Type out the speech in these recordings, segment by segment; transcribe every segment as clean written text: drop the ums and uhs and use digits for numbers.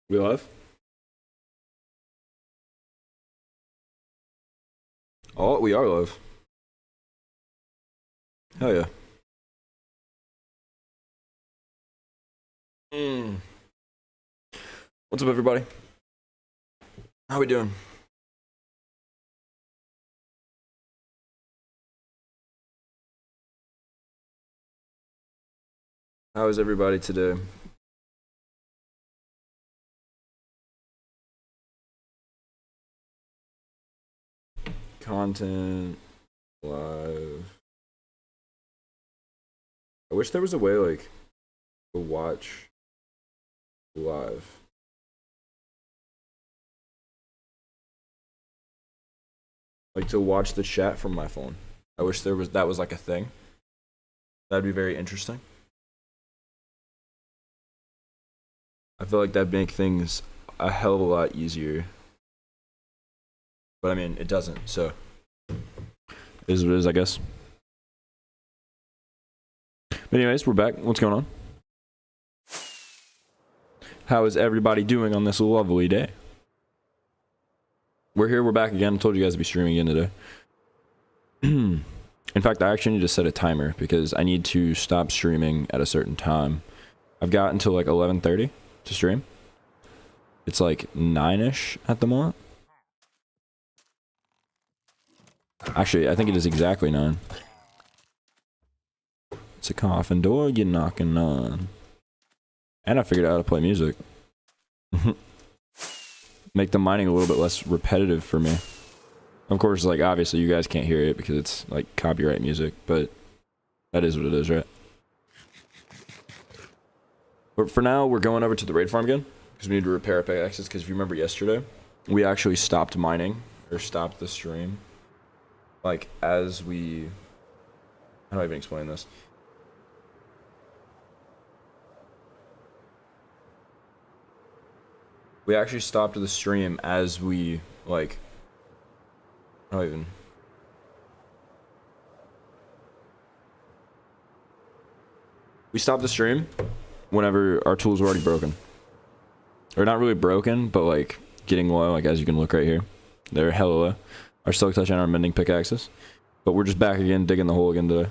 We live? Oh, we are live. Hell yeah. Mm. What's up, everybody? How we doing? How is everybody today? Content live. I wish there was a way like to watch live. Like to watch the chat from my phone. I wish that was like a thing. That'd be very interesting. I feel like that'd make things a hell of a lot easier. But I mean, it doesn't, so it is what it is, I guess. But anyways, we're back. What's going on? How is everybody doing on this lovely day? We're here, we're back again. I told you guys to be streaming again today. In fact, I actually need to set a timer because I need to stop streaming at a certain time. I've got until like 11:30 to stream. It's like 9-ish at the moment. Actually, I think it is exactly 9. It's a coffin door you're knocking on. And I figured out how to play music. Make the mining a little bit less repetitive for me. Of course, like, obviously you guys can't hear it because it's, like, copyright music, but that is what it is, right? But for now, we're going over to the raid farm again because we need to repair our pickaxes because if you remember yesterday, we actually stopped mining, or stopped the stream. Like, as we... How do I even explain this? We actually stopped the stream as we, like... How do I even... We stopped the stream whenever our tools were already broken. Or not really broken, but like getting low, like as you can look right here. They're hella low. Our silk touch and our mending pickaxes. But we're just back again, digging the hole again today.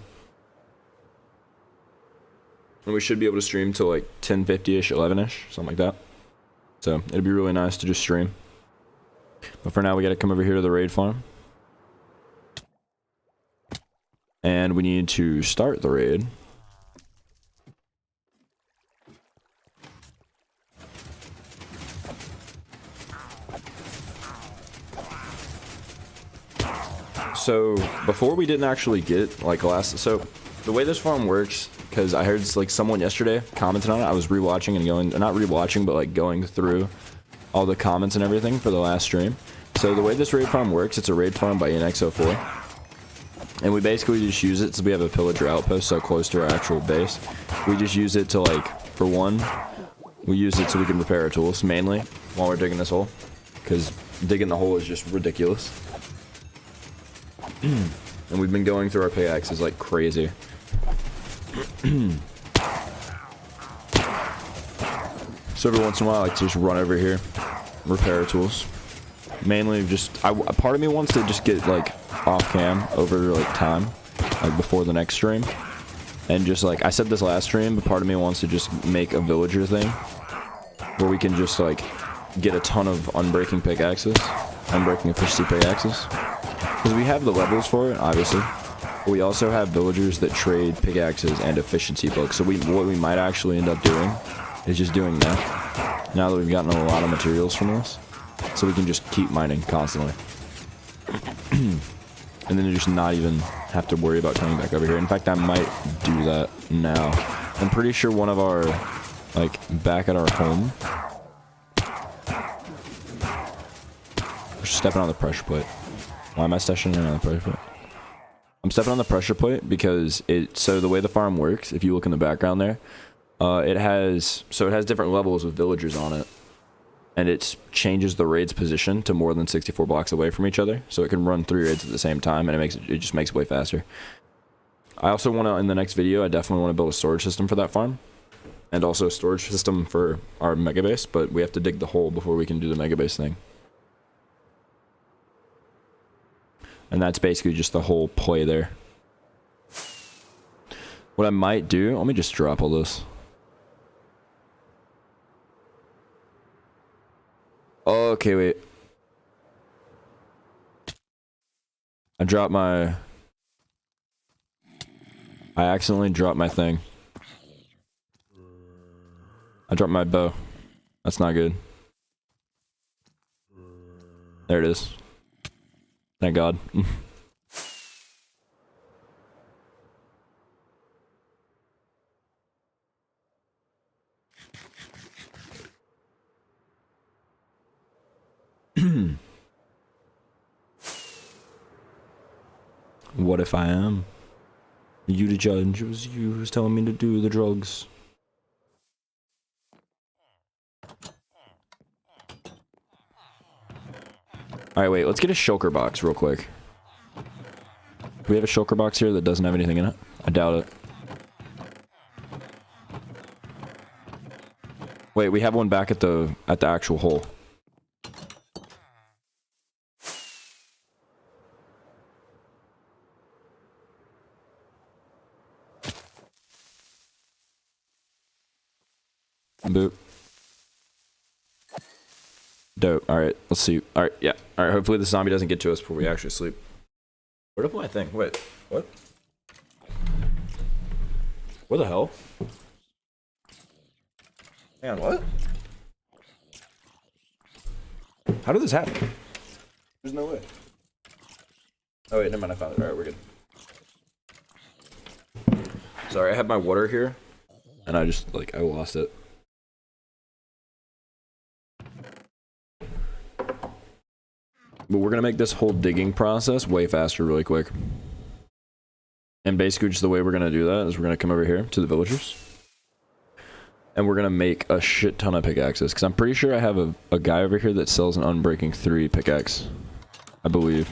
And we should be able to stream till like 10:50-ish, 11-ish, something like that. So it'd be really nice to just stream. But for now, we gotta come over here to the raid farm. And we need to start the raid. So before we didn't actually get like so the way this farm works, because I heard like someone yesterday commented on it. I was rewatching and going, not rewatching, but like going through all the comments and everything for the last stream. So the way this raid farm works, it's a raid farm by NX04, and we basically just use it so we have a pillager outpost so close to our actual base. We just use it to like, for one, we use it so we can repair our tools mainly while we're digging this hole, because digging the hole is just ridiculous. And we've been going through our pickaxes like crazy. So every once in a while I like to just run over here, repair our tools. Mainly just, part of me wants to just get like off cam over like time, like before the next stream. And just like, I said this last stream, but part of me wants to just make a villager thing where we can just like get a ton of unbreaking pickaxes, unbreaking efficiency pickaxes. Because we have the levels for it, obviously. But we also have villagers that trade pickaxes and efficiency books. So what we might actually end up doing is just doing that. Now that we've gotten a lot of materials from this. So we can just keep mining constantly. And then just not even have to worry about coming back over here. In fact, I might do that now. I'm pretty sure one of our, like, back at our home. We're stepping on the pressure plate. Why am I stepping on the pressure plate? I'm stepping on the pressure plate because so the way the farm works, if you look in the background there, it has different levels with villagers on it. And it changes the raid's position to more than 64 blocks away from each other. So it can run 3 raids at the same time, and it just makes it way faster. I also want to, in the next video, I definitely want to build a storage system for that farm. and also a storage system for our mega base, but we have to dig the hole before we can do the mega base thing. And that's basically just the whole play there. What I might do, let me just drop all this. Okay, wait. I accidentally dropped my thing. I dropped my bow. That's not good. There it is. Thank God. What if I am? You the judge. It was you who's telling me to do the drugs. Alright, wait. Let's get a shulker box real quick. Do we have a shulker box here that doesn't have anything in it? I doubt it. Wait, we have one back at the actual hole. Boop. Dope. Alright, let's see. Alright, yeah. Alright, hopefully the zombie doesn't get to us before we actually sleep. Where'd I put my thing? Wait, what? What the hell? Hang on, what? How did this happen? There's no way. Oh wait, never mind, I found it. Alright, we're good. Sorry, I had my water here, and I just, like, I lost it. But we're gonna make this whole digging process way faster really quick. And basically just the way we're gonna do that is we're gonna come over here to the villagers. And we're gonna make a shit ton of pickaxes. Because I'm pretty sure I have a guy over here that sells an Unbreaking 3 pickaxe. I believe.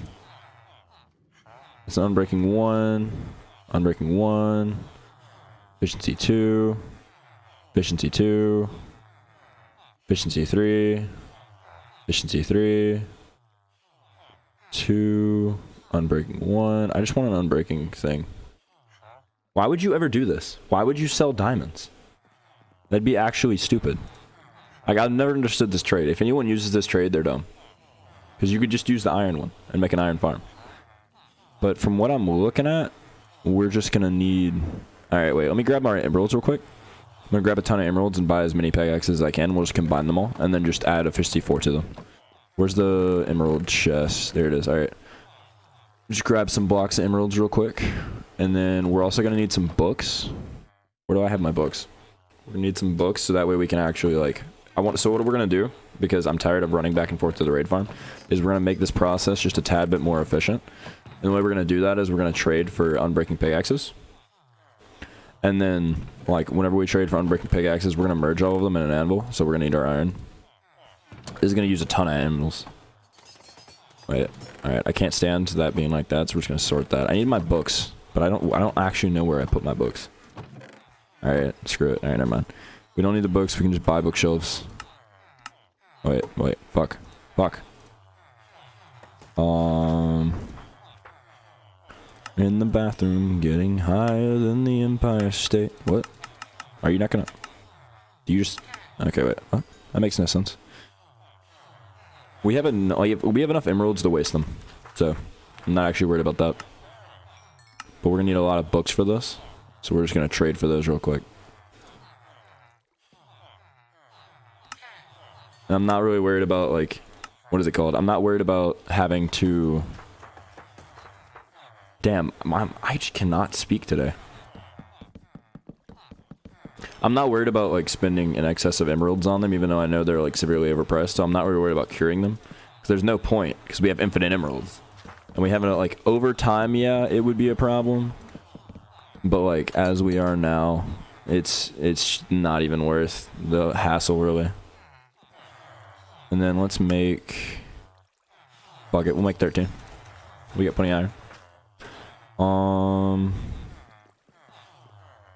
It's an Unbreaking 1. Unbreaking 1. Efficiency 2. Efficiency 2. Efficiency 3. Efficiency 3. 2, Unbreaking 1. I just want an Unbreaking thing. Why would you ever do this? Why would you sell diamonds? That'd be actually stupid. Like, I've never understood this trade. If anyone uses this trade, they're dumb. Because you could just use the iron one and make an iron farm. But from what I'm looking at, we're just gonna need... Alright, wait, let me grab our emeralds real quick. I'm gonna grab a ton of emeralds and buy as many pickaxes as I can. We'll just combine them all and then just add efficiency 4 to them. Where's the emerald chest? There it is. Alright. Just grab some blocks of emeralds real quick. And then we're also going to need some books. Where do I have my books? We're going to need some books so that way we can actually, like... So what we're going to do, because I'm tired of running back and forth to the raid farm, is we're going to make this process just a tad bit more efficient. And the way we're going to do that is we're going to trade for Unbreaking pickaxes. And then, like, whenever we trade for Unbreaking pickaxes, we're going to merge all of them in an anvil. So we're going to need our iron. This is going to use a ton of animals. Wait, alright, I can't stand that being like that, so we're just going to sort that. I need my books, but I don't actually know where I put my books. Alright, screw it. Alright, never mind. We don't need the books, we can just buy bookshelves. Wait, fuck. In the bathroom, getting higher than the Empire State. What? Are you not gonna... Do you just... Okay, wait, what? That makes no sense. We have enough emeralds to waste them, so I'm not actually worried about that. But we're gonna need a lot of books for this, so we're just gonna trade for those real quick. And I'm not really worried about, like, what is it called? I'm not worried about having to... Damn, I just cannot speak today. I'm not worried about, like, spending in excess of emeralds on them, even though I know they're, like, severely overpriced, so I'm not really worried about curing them. Because there's no point, because we have infinite emeralds. And we haven't, like, over time, yeah, it would be a problem. But, like, as we are now, it's not even worth the hassle, really. And then let's make... Fuck it, we'll make 13. We got plenty of iron.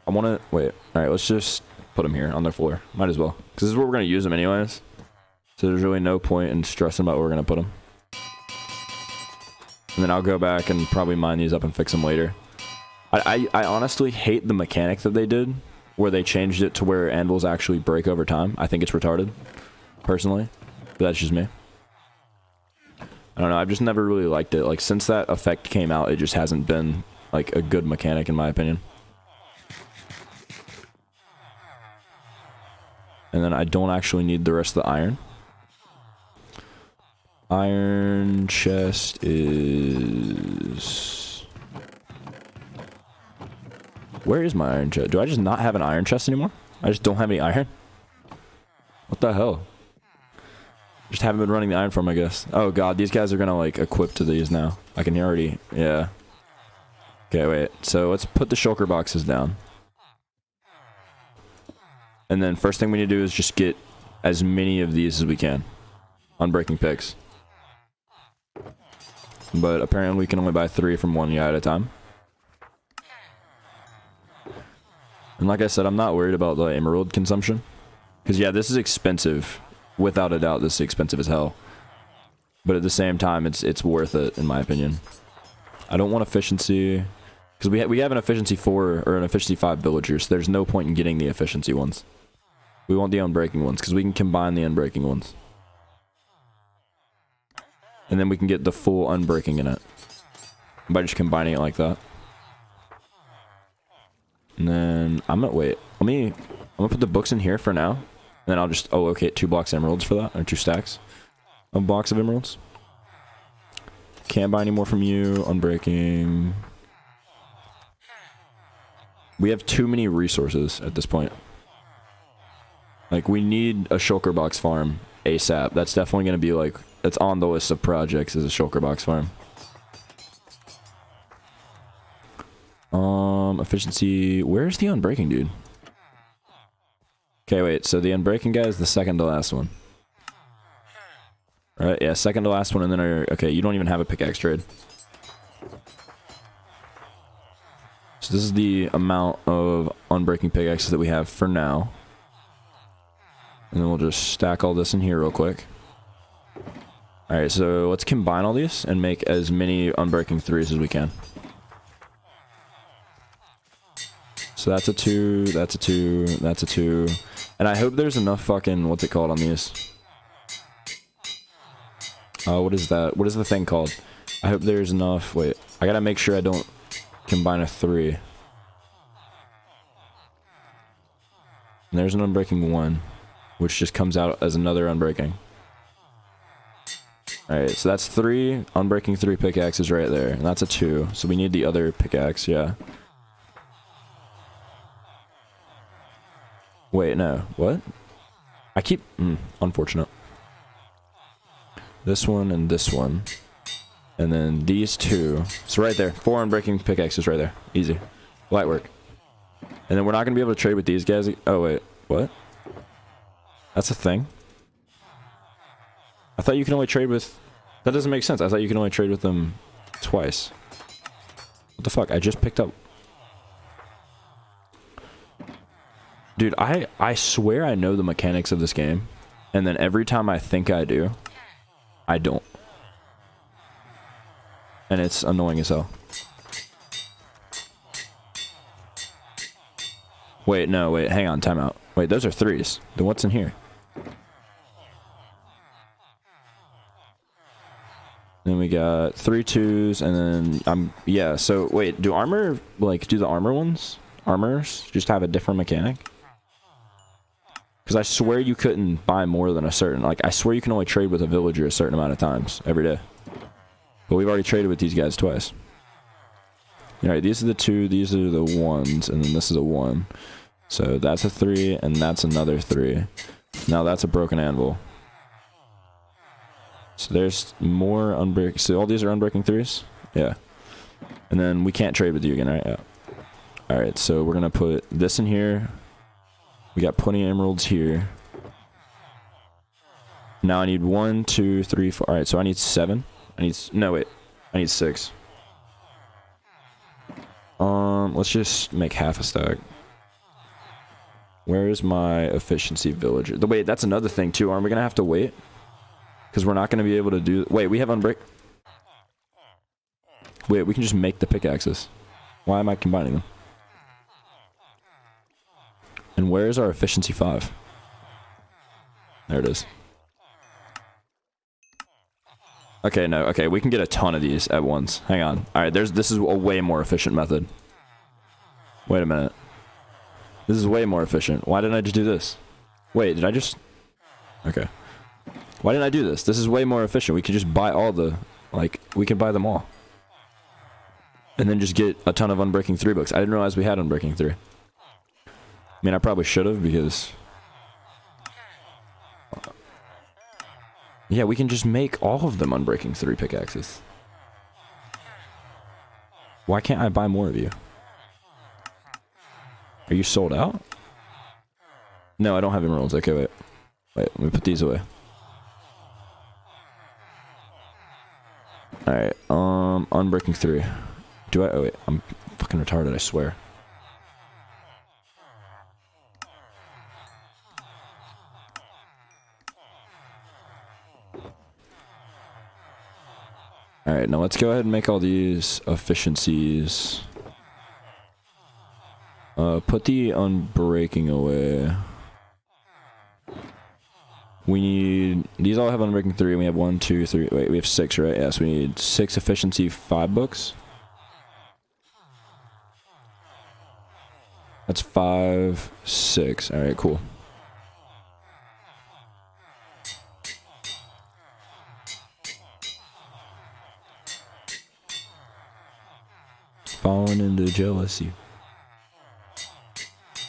I want to... Wait. Alright, let's just put them here on their floor. Might as well. Because this is where we're going to use them anyways. So there's really no point in stressing about where we're going to put them. And then I'll go back and probably mine these up and fix them later. I honestly hate the mechanic that they did, where they changed it to where anvils actually break over time. I think it's retarded, personally. But that's just me. I don't know, I've just never really liked it. Like, since that effect came out, it just hasn't been, like, a good mechanic in my opinion. And then I don't actually need the rest of the iron. Iron chest is... Where is my iron chest? Do I just not have an iron chest anymore? I just don't have any iron? What the hell? Just haven't been running the iron farm, I guess. Oh god, these guys are gonna like equip to these now. I can already... Yeah. Okay, wait. So let's put the shulker boxes down. And then first thing we need to do is just get as many of these as we can. Unbreaking picks. But apparently we can only buy 3 from one guy at a time. And like I said, I'm not worried about the emerald consumption. Because yeah, this is expensive. Without a doubt, this is expensive as hell. But at the same time, it's worth it, in my opinion. I don't want efficiency... Because we have an efficiency 4 or an efficiency 5 villager, so there's no point in getting the efficiency ones. We want the unbreaking ones, because we can combine the unbreaking ones. And then we can get the full unbreaking in it. By just combining it like that. And then, I'm gonna wait. I'm gonna put the books in here for now. And then I'll just, allocate 2 blocks of emeralds for that, or 2 stacks of blocks of emeralds. Can't buy any more from you, unbreaking. We have too many resources at this point. Like, we need a shulker box farm ASAP. That's definitely going to be, like, that's on the list of projects as a shulker box farm. Efficiency... Where's the unbreaking, dude? Okay, wait. So the unbreaking guy is the second to last one. Right, yeah, second to last one, and then okay, you don't even have a pickaxe trade. So this is the amount of unbreaking pickaxes that we have for now. And then we'll just stack all this in here real quick. Alright, so let's combine all these and make as many unbreaking 3s as we can. So that's a 2, that's a 2, that's a 2. And I hope there's enough fucking, what's it called on these? What is that? What is the thing called? I hope there's enough. Wait, I gotta make sure I don't combine a 3. And there's an unbreaking 1, which just comes out as another unbreaking. Alright, so that's 3 unbreaking 3 pickaxes right there. And that's a 2. So we need the other pickaxe, yeah. Wait, no. What? I keep... unfortunate. This one and this one. And then these 2. So right there. 4 unbreaking pickaxes right there. Easy. Light work. And then we're not going to be able to trade with these guys. Oh, wait. What? That's a thing? I thought you can only trade with... That doesn't make sense. I thought you can only trade with them twice. What the fuck? I just picked up... Dude, I swear I know the mechanics of this game. And then every time I think I do, I don't. And it's annoying as hell. Wait, no, wait, hang on, time out. Wait, those are 3s. Then what's in here? Then we got 3 2s, and then yeah, so wait, do armor, like, do the armor ones? Armors just have a different mechanic? Because I swear you couldn't buy more than a certain... Like, I swear you can only trade with a villager a certain amount of times every day. But we've already traded with these guys twice. Alright, these are the 2, these are the 1s, and then this is a 1. So that's a 3, and that's another 3. Now that's a broken anvil. So there's more unbreaking... So all these are unbreaking 3s? Yeah. And then we can't trade with you again, right? Yeah. Alright, so we're going to put this in here. We got plenty of emeralds here. Now I need 1, 2, 3, 4. Alright, so I need 7. No, wait. I need 6. Let's just make half a stack. Where is my efficiency villager? Wait, that's another thing too. Aren't we gonna have to wait? Because we're not gonna be able to do. Wait, we have unbreak. Wait, we can just make the pickaxes. Why am I combining them? And where is our efficiency 5? There it is. Okay, no, okay, we can get a ton of these at once. Hang on. Alright, this is a way more efficient method. Wait a minute. This is way more efficient. Why didn't I just do this? Wait, did I just... Okay. Why didn't I do this? This is way more efficient. We could just buy all the... Like, we could buy them all. And then just get a ton of Unbreaking 3 books. I didn't realize we had Unbreaking 3. I mean, I probably should have, because... Yeah, we can just make all of them Unbreaking 3 pickaxes. Why can't I buy more of you? Are you sold out? No, I don't have emeralds. Okay, wait. Wait, let me put these away. Alright, Unbreaking 3. Do I? Oh wait, I'm fucking retarded, I swear. Alright, now let's go ahead and make all these efficiencies. Put the Unbreaking away. We need... These all have Unbreaking 3, and we have 1, 2, 3... Wait, we have 6, right? Yes, we need 6 efficiency 5 books. That's 5, 6. Alright, cool. Falling into jealousy.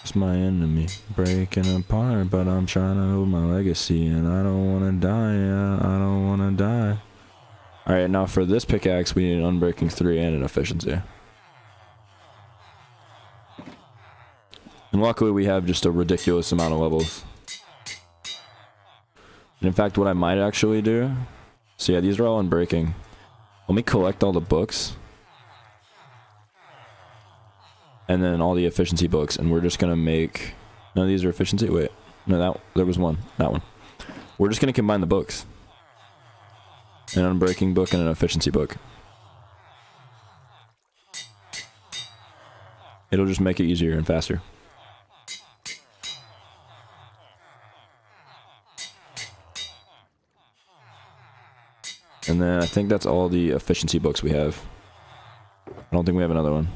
It's my enemy, breaking apart, but I'm trying to hold my legacy, and I don't want to die, yeah, I don't want to die. Alright, now for this pickaxe, we need an Unbreaking 3 and an efficiency. And luckily, we have just a ridiculous amount of levels. And in fact, what I might actually do... So yeah, these are all Unbreaking. Let me collect all the books. And then all the efficiency books, and we're just gonna make... No, these are efficiency? Wait. No, there was one. That one. We're just gonna combine the books. An Unbreaking book and an efficiency book. It'll just make it easier and faster. And then I think that's all the efficiency books we have. I don't think we have another one.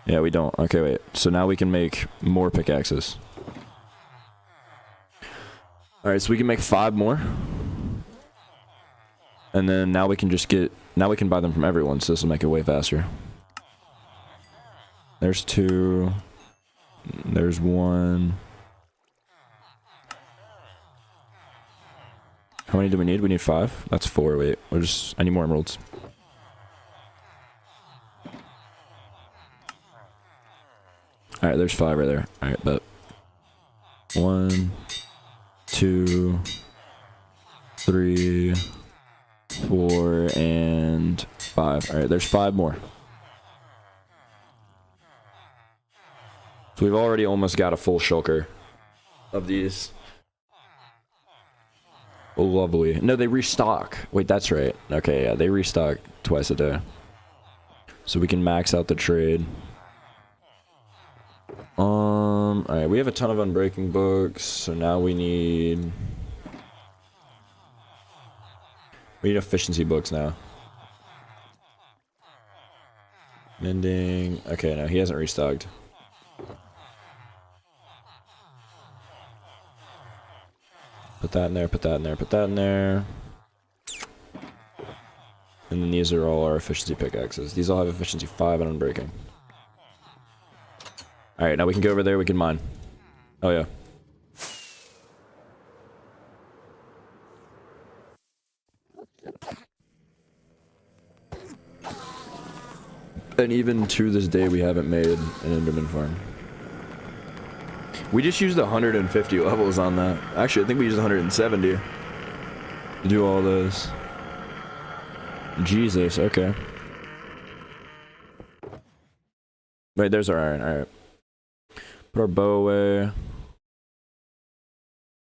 Yeah, we don't. Okay, wait. So now we can make more pickaxes. Alright, so we can make 5 more. And then now we can just get... Now we can buy them from everyone, so this will make it way faster. There's 2. There's 1. How many do we need? We need 5? That's 4. Wait, I need more emeralds. Alright, there's 5 right there. Alright, but 1, 2, 3, 4, and 5. Alright, there's 5 more. So we've already almost got a full shulker of these. Oh, lovely. No, they restock. Wait, that's right. Okay, yeah, they restock twice a day. So we can max out the trade. Alright, we have a ton of Unbreaking books, so now we need efficiency books now. Mending. Okay, no, he hasn't restocked. Put that in there, put that in there, put that in there. And then these are all our efficiency pickaxes. These all have efficiency 5 and Unbreaking. Alright, now we can go over there, we can mine. Oh yeah. And even to this day, we haven't made an Enderman farm. We just used 150 levels on that. Actually, I think we used 170 to do all those. Jesus, okay. Wait, there's our iron, alright. Put our bow away.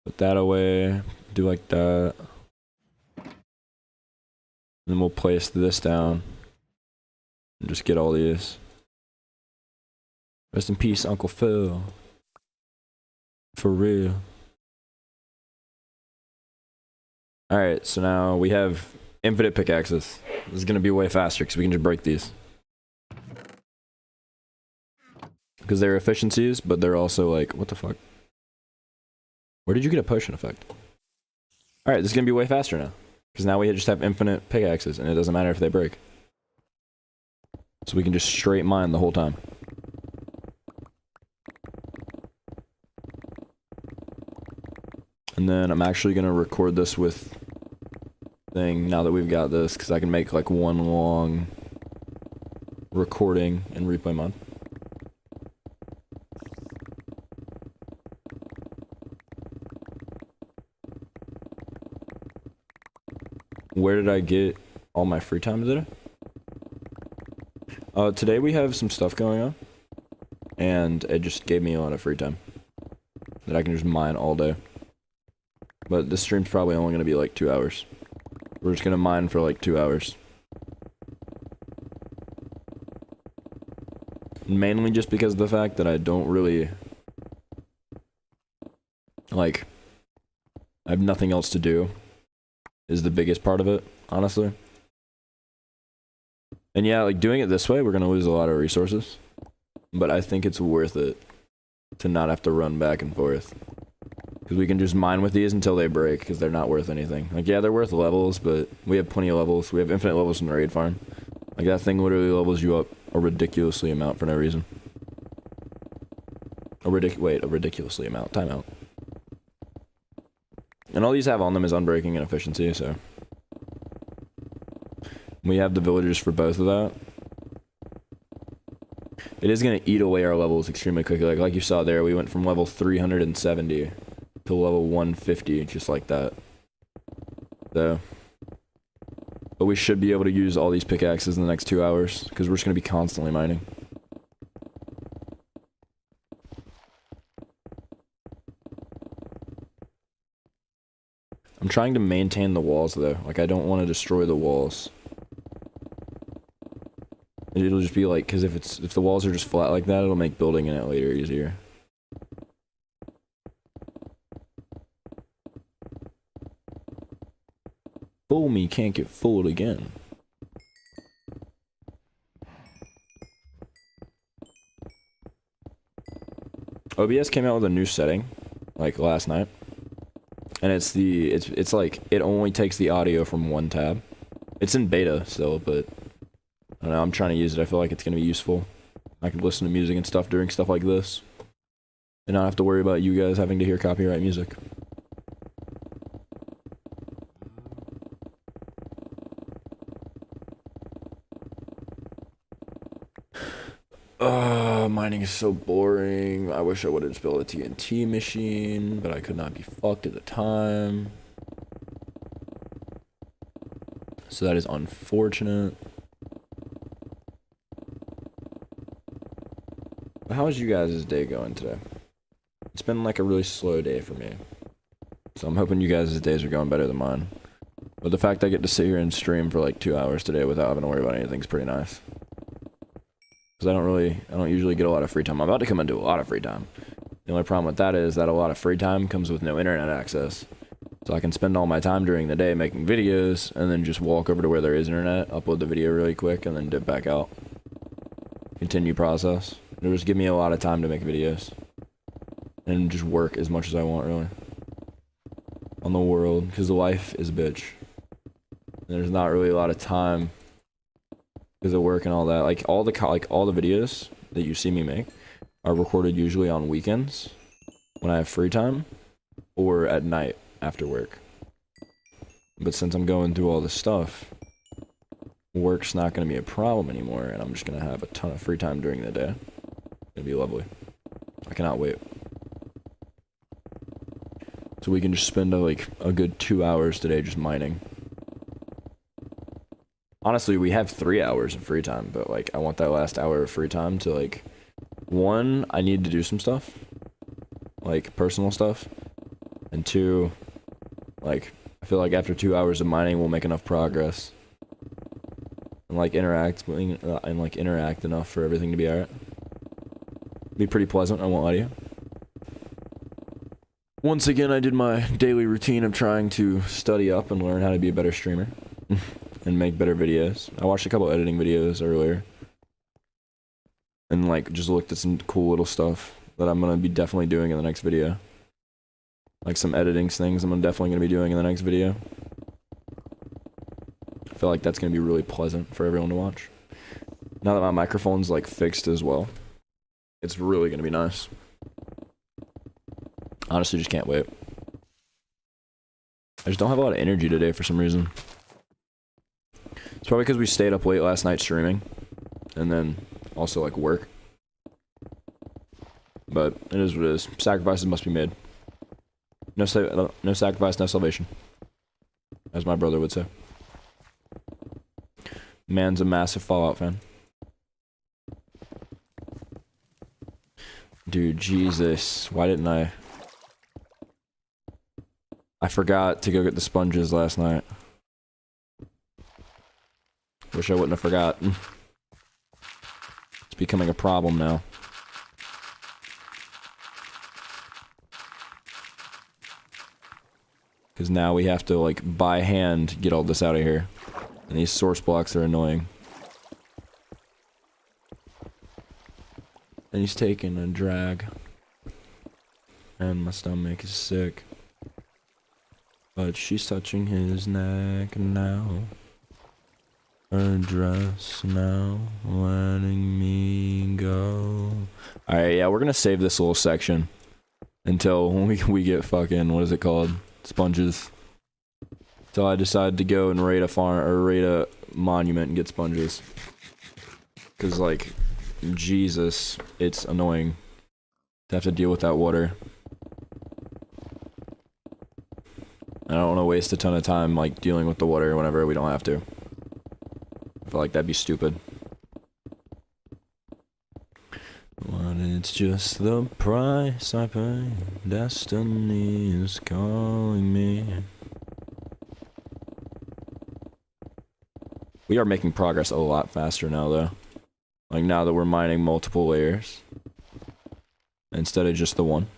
Put that away. Do like that. And then we'll place this down. And just get all these. Rest in peace, Uncle Phil. For real. Alright, so now we have infinite pickaxes. This is gonna be way faster because we can just break these. Because they're efficiencies, but they're also like, what the fuck? Where did you get a potion effect? Alright, this is gonna be way faster now. Because now we just have infinite pickaxes and it doesn't matter if they break. So we can just straight mine the whole time. And then I'm actually gonna record this with thing now that we've got this, because I can make like one long recording and replay mode. Where did I get all my free time today? Today we have some stuff going on, and it just gave me a lot of free time that I can just mine all day. But this stream's probably only going to be like 2 hours. We're just going to mine for like 2 hours. Mainly just because of the fact that I don't really... like... I have nothing else to do. Is the biggest part of it, honestly. And yeah, like doing it this way, we're going to lose a lot of resources. But I think it's worth it to not have to run back and forth. Because we can just mine with these until they break, because they're not worth anything. Like, yeah, they're worth levels, but we have plenty of levels. We have infinite levels from the raid farm. Like, that thing literally levels you up a ridiculously amount for no reason. A ridiculously amount. Timeout. And all these have on them is unbreaking and efficiency, so... we have the villagers for both of that. It is going to eat away our levels extremely quickly. Like you saw there, we went from level 370 to level 150, just like that. So... but we should be able to use all these pickaxes in the next 2 hours, because we're just going to be constantly mining. I'm trying to maintain the walls, though. Like, I don't want to destroy the walls. It'll just be like, because if the walls are just flat like that, it'll make building in it later easier. Fool me, can't get fooled again. OBS came out with a new setting, like last night. And it's like, it only takes the audio from one tab. It's in beta still, but I don't know, I'm trying to use it. I feel like it's going to be useful. I can listen to music and stuff during stuff like this. And not have to worry about you guys having to hear copyright music. Mining is so boring. I wish I would have just built a TNT machine, but I could not be fucked at the time. So that is unfortunate. But how is you guys' day going today? It's been like a really slow day for me. So I'm hoping you guys' days are going better than mine. But the fact I get to sit here and stream for like 2 hours today without having to worry about anything is pretty nice. Because I don't usually get a lot of free time. I'm about to come into a lot of free time. The only problem with that is that a lot of free time comes with no internet access. So I can spend all my time during the day making videos, and then just walk over to where there is internet, upload the video really quick, and then dip back out. Continue process. It'll just give me a lot of time to make videos. And just work as much as I want, really. On the world, because life is a bitch. There's not really a lot of time because of work and all that. Like all the videos that you see me make are recorded usually on weekends when I have free time or at night after work. But since I'm going through all this stuff, work's not going to be a problem anymore, and I'm just going to have a ton of free time during the day. It'll be lovely. I cannot wait. So we can just spend like a good 2 hours today just mining. Honestly, we have 3 hours of free time, but like I want that last hour of free time to like one, I need to do some stuff, like personal stuff, and two, like I feel like after 2 hours of mining, we'll make enough progress and like interact enough for everything to be alright. Be pretty pleasant. I won't lie to you. Once again, I did my daily routine of trying to study up and learn how to be a better streamer and make better videos. I watched a couple editing videos earlier and like just looked at some cool little stuff that I'm gonna be definitely doing in the next video. Like some editing things I'm definitely gonna be doing in the next video. I feel like that's gonna be really pleasant for everyone to watch. Now that my microphone's like fixed as well, it's really gonna be nice. Honestly, just can't wait. I just don't have a lot of energy today for some reason. It's probably because we stayed up late last night streaming. And then also like work. But it is what it is. Sacrifices must be made. No sacrifice, no salvation. As my brother would say. Man's a massive Fallout fan. Dude, Jesus. Why didn't I forgot to go get the sponges last night. Wish I wouldn't have forgotten. It's becoming a problem now. Because now we have to, like, by hand get all this out of here. And these source blocks are annoying. And he's taking a drag. And my stomach is sick. But she's touching his neck now. Her dress now, letting me go. Alright, yeah, we're gonna save this little section. Until we get fucking, what is it called? Sponges. So I decided to go and raid a farm, or raid a monument and get sponges. Cause like, Jesus, it's annoying to have to deal with that water. I don't want to waste a ton of time like dealing with the water whenever we don't have to. I feel like that'd be stupid. But it's just the price I pay. Destiny is calling me. We are making progress a lot faster now though. Like now that we're mining multiple layers. Instead of just the one.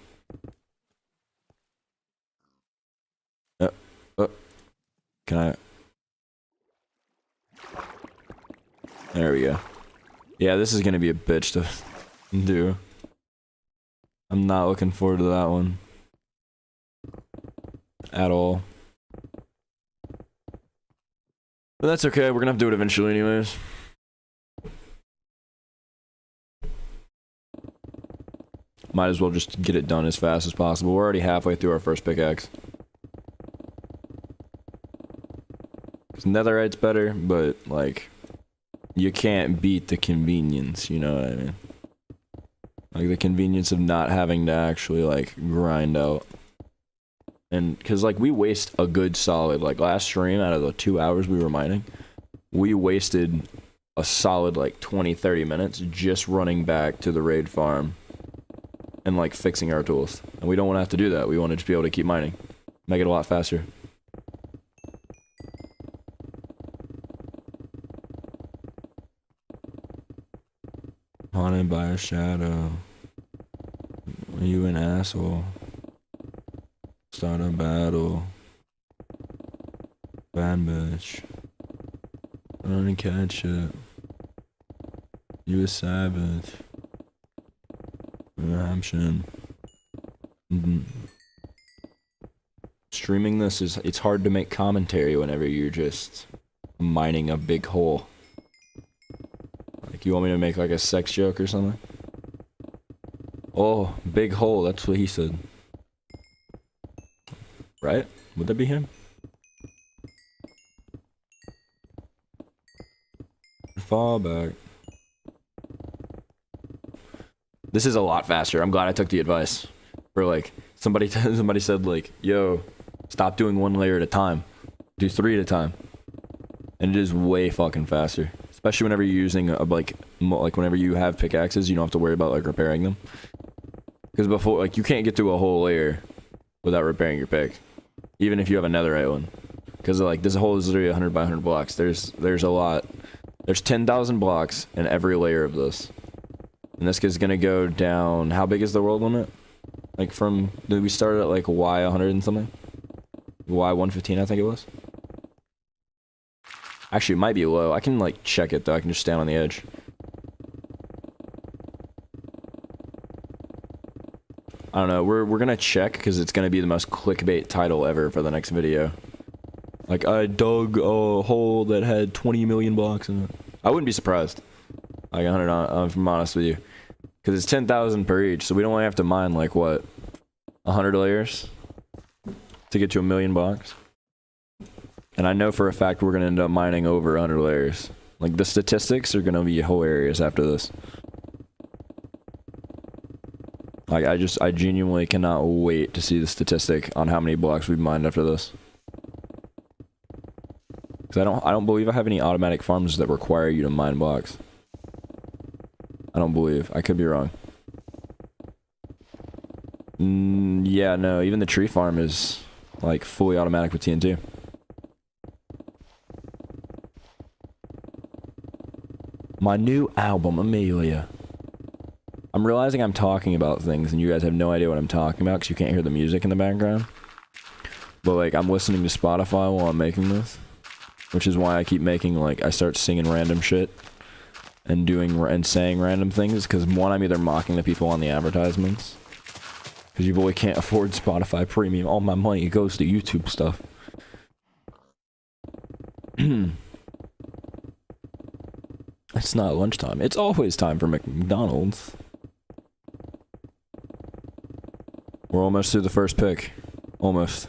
Can I? There we go. Yeah, this is gonna be a bitch to do. I'm not looking forward to that one. At all. But that's okay, we're gonna have to do it eventually anyways. Might as well just get it done as fast as possible. We're already halfway through our first pickaxe. Netherite's better, but like you can't beat the convenience, you know what I mean? Like the convenience of not having to actually like grind out. And cause like we waste a good solid, like last stream out of the 2 hours we were mining, we wasted a solid like 20-30 minutes just running back to the raid farm and like fixing our tools. And we don't want to have to do that. We want to just be able to keep mining. Make it a lot faster. Haunted by a shadow. Are you an asshole? Start a battle. Bad bitch. Run and catch it. You a savage. Redemption. Streaming this is, it's hard to make commentary whenever you're just mining a big hole. You want me to make like a sex joke or something? Oh, big hole, that's what he said. Right? Would that be him? Fall back. This is a lot faster. I'm glad I took the advice. For like, somebody said like, yo, stop doing one layer at a time. Do 3 at a time. And it is way fucking faster. Especially whenever you're using like whenever you have pickaxes, you don't have to worry about like repairing them. Because before, like, you can't get through a whole layer without repairing your pick, even if you have a netherite one. Because like this hole is literally 100 by 100 blocks. There's a lot. There's 10,000 blocks in every layer of this, and this is gonna go down. How big is the world limit? Like from we started at like Y 100 and something. Y 115, I think it was. Actually, it might be low. I can like check it though. I can just stand on the edge. I don't know. We're gonna check because it's gonna be the most clickbait title ever for the next video. Like, I dug a hole that had 20 million blocks in it. I wouldn't be surprised. Like 100, if I'm honest with you, because it's 10,000 per each, so we don't only have to mine like what, 100 layers to get to 1,000,000 blocks. And I know for a fact we're gonna end up mining over 100 layers. Like the statistics are gonna be hilarious after this. Like I genuinely cannot wait to see the statistic on how many blocks we've mined after this. Because I don't believe I have any automatic farms that require you to mine blocks. I don't believe. I could be wrong. Yeah, no, even the tree farm is like fully automatic with TNT. My new album, Amelia. I'm realizing I'm talking about things and you guys have no idea what I'm talking about because you can't hear the music in the background. But like, I'm listening to Spotify while I'm making this. Which is why I keep making, like, I start singing random shit. And saying random things. Because one, I'm either mocking the people on the advertisements. Because you really can't afford Spotify Premium. All my money goes to YouTube stuff. It's not lunchtime. It's always time for McDonald's. We're almost through the first pick. Almost.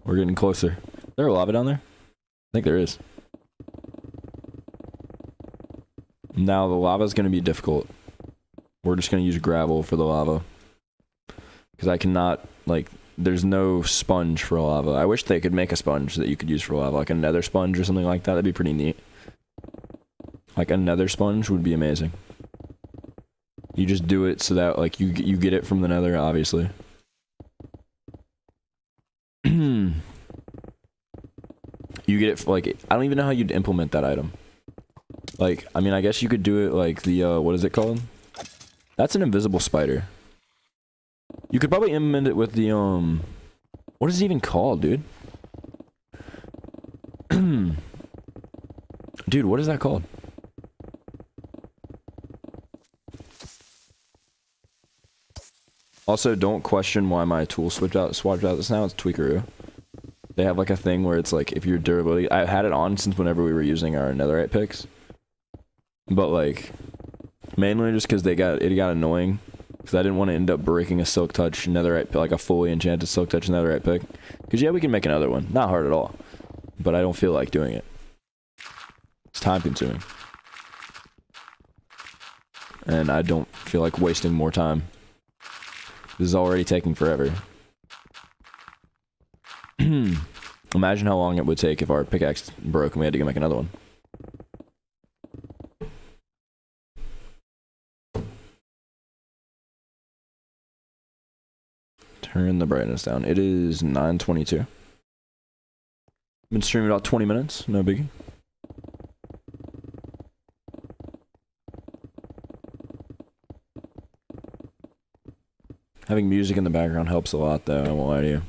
We're getting closer. Is there lava down there? I think there is. Now the lava is going to be difficult. We're just going to use gravel for the lava. Because I cannot, like, there's no sponge for lava. I wish they could make a sponge that you could use for lava. Like a nether sponge or something like that. That'd be pretty neat. Like a nether sponge would be amazing. You just do it so that, like, you get it from the nether, obviously. You get it for, like, I don't even know how you'd implement that item. Like, I mean, I guess you could do it like the, what is it called? That's an invisible spider. You could probably implement it with the, what is it even called, dude? Dude, what is that called? Also, don't question why my tool swapped out this now. It's Tweakeroo. They have like a thing where it's like if your durability. I had it on since whenever we were using our netherite picks, but like mainly just because it got annoying because I didn't want to end up breaking a silk touch netherite, like a fully enchanted silk touch netherite pick. Because yeah, we can make another one, not hard at all, but I don't feel like doing it. It's time consuming, and I don't feel like wasting more time. This is already taking forever. Imagine how long it would take if our pickaxe broke and we had to go make another one. Turn the brightness down. It is 9:22. Been streaming about 20 minutes. No biggie. Having music in the background helps a lot, though. I won't lie to you.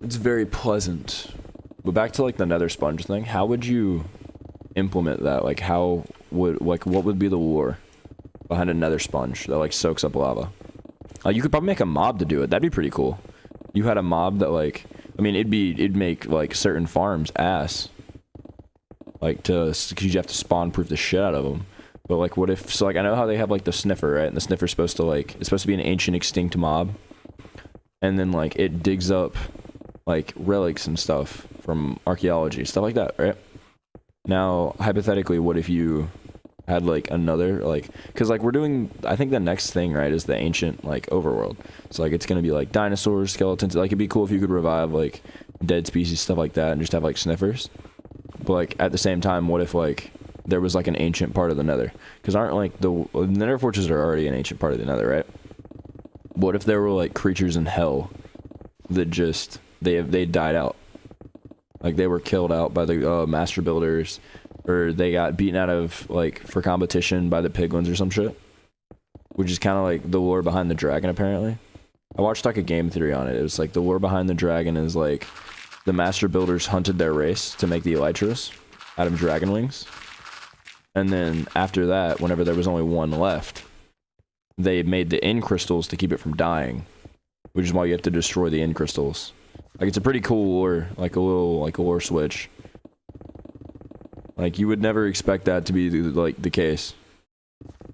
It's very pleasant. But back to like the nether sponge thing. How would you implement that? Like, what would be the lore behind a nether sponge that like soaks up lava? You could probably make a mob to do it. That'd be pretty cool. You had a mob that like, I mean, it'd make like certain farms ass. Like because you have to spawn proof the shit out of them. But like, what if? So like, I know how they have like the sniffer, right? And the sniffer's supposed to like, it's supposed to be an ancient extinct mob. And then like, it digs up like relics and stuff from archaeology, stuff like that, right? Now, hypothetically, what if you had like another, like, because like we're doing, I think the next thing, right, is the ancient like overworld. So like, it's gonna be like dinosaurs, skeletons. Like, it'd be cool if you could revive like dead species, stuff like that, and just have like sniffers. But like at the same time, what if like there was like an ancient part of the Nether? Because aren't like the Nether fortresses are already an ancient part of the Nether, right? What if there were like creatures in hell that just they died out, like they were killed out by the master builders, or they got beaten out of like for competition by the piglins or some shit, which is kind of like the lore behind the dragon. Apparently, I watched like a game theory on it. It was like the lore behind the dragon is like the master builders hunted their race to make the elytras out of dragon wings, and then after that, whenever there was only one left, they made the end crystals to keep it from dying, which is why you have to destroy the end crystals. Like, it's a pretty cool lore, like a little, like a lore switch. Like, you would never expect that to be, like, the case.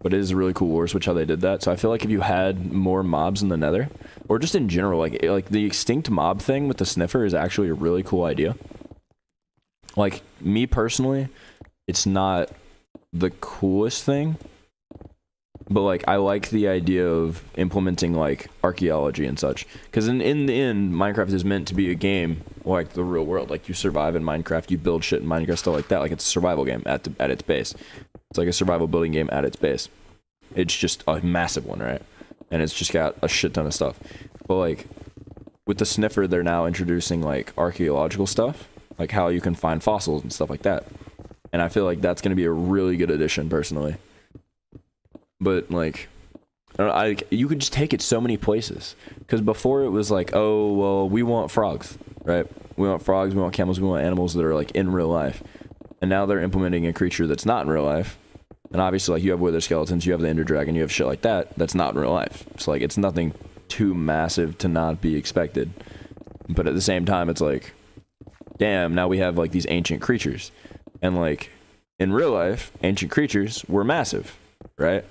But it is a really cool lore switch how they did that. So I feel like if you had more mobs in the Nether, or just in general, like the extinct mob thing with the sniffer is actually a really cool idea. Like, me personally, it's not the coolest thing, but like I like the idea of implementing like archaeology and such, because in the end, Minecraft is meant to be a game like the real world. Like, you survive in Minecraft, you build shit in Minecraft, stuff like that. Like, it's a survival game at its base. It's like a survival building game at its base. It's just a massive one, right? And it's just got a shit ton of stuff. But like with the sniffer, they're now introducing like archaeological stuff, like how you can find fossils and stuff like that. And I feel like that's going to be a really good addition, personally. But like, you could just take it so many places. Because before it was like, oh, well, we want frogs, right? We want frogs, we want camels, we want animals that are like in real life. And now they're implementing a creature that's not in real life. And obviously, like, you have wither skeletons, you have the ender dragon, you have shit like that. That's not in real life. So like, it's nothing too massive to not be expected. But at the same time, it's like, damn, now we have like these ancient creatures. And like, in real life, ancient creatures were massive, right?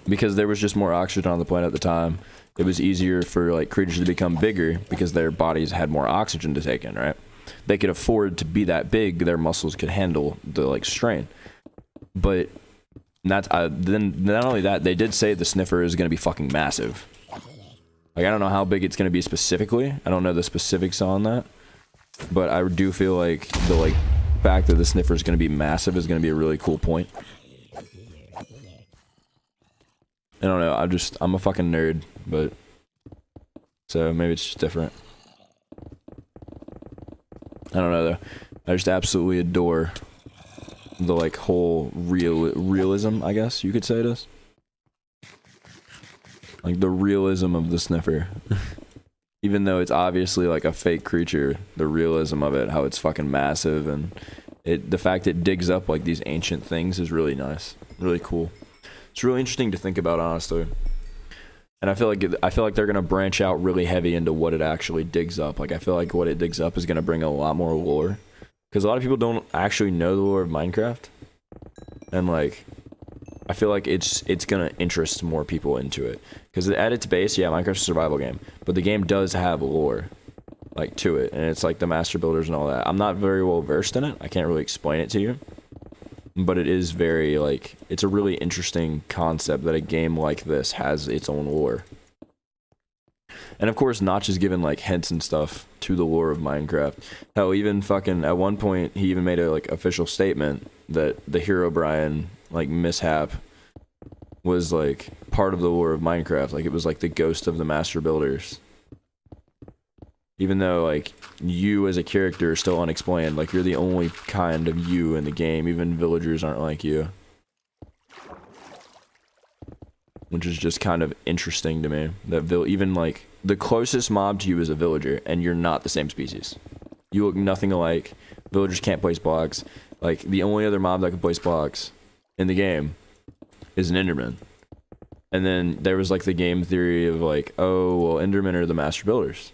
Because there was just more oxygen on the planet at the time. It was easier for like creatures to become bigger because their bodies had more oxygen to take in, right? They could afford to be that big, their muscles could handle the like strain. But that's then not only that, they did say the sniffer is going to be fucking massive. Like, I don't know how big it's going to be specifically. I don't know the specifics on that. But I do feel like the fact that the sniffer is going to be massive is going to be a really cool point. I don't know, I'm a fucking nerd, but so maybe it's just different. I don't know though. I just absolutely adore the like whole realism, I guess you could say it is. Like the realism of the sniffer. Even though it's obviously like a fake creature, the realism of it, how it's fucking massive, and the fact it digs up like these ancient things is really nice, really cool. It's really interesting to think about, honestly. And I feel like they're gonna branch out really heavy into what it actually digs up. Like, I feel like what it digs up is gonna bring a lot more lore, because a lot of people don't actually know the lore of Minecraft, and like, I feel like it's gonna interest more people into it. Because at its base, yeah, Minecraft's a survival game, but the game does have lore, like, to it, and it's like the master builders and all that. I'm not very well versed in it. I can't really explain it to you. But it is very, like, it's a really interesting concept that a game like this has its own lore. And of course, Notch is given, like, hints and stuff to the lore of Minecraft. Hell, even fucking, at one point, he even made a, like, official statement that the Herobrine, like, mishap was, like, part of the lore of Minecraft. Like, it was, like, the ghost of the master builders. Even though, like, you as a character are still unexplained. Like, you're the only kind of you in the game. Even villagers aren't like you. Which is just kind of interesting to me. That even, like, the closest mob to you is a villager, and you're not the same species. You look nothing alike. Villagers can't place blocks. Like, the only other mob that can place blocks in the game is an Enderman. And then there was, like, the game theory of, like, oh, well, Endermen are the master builders.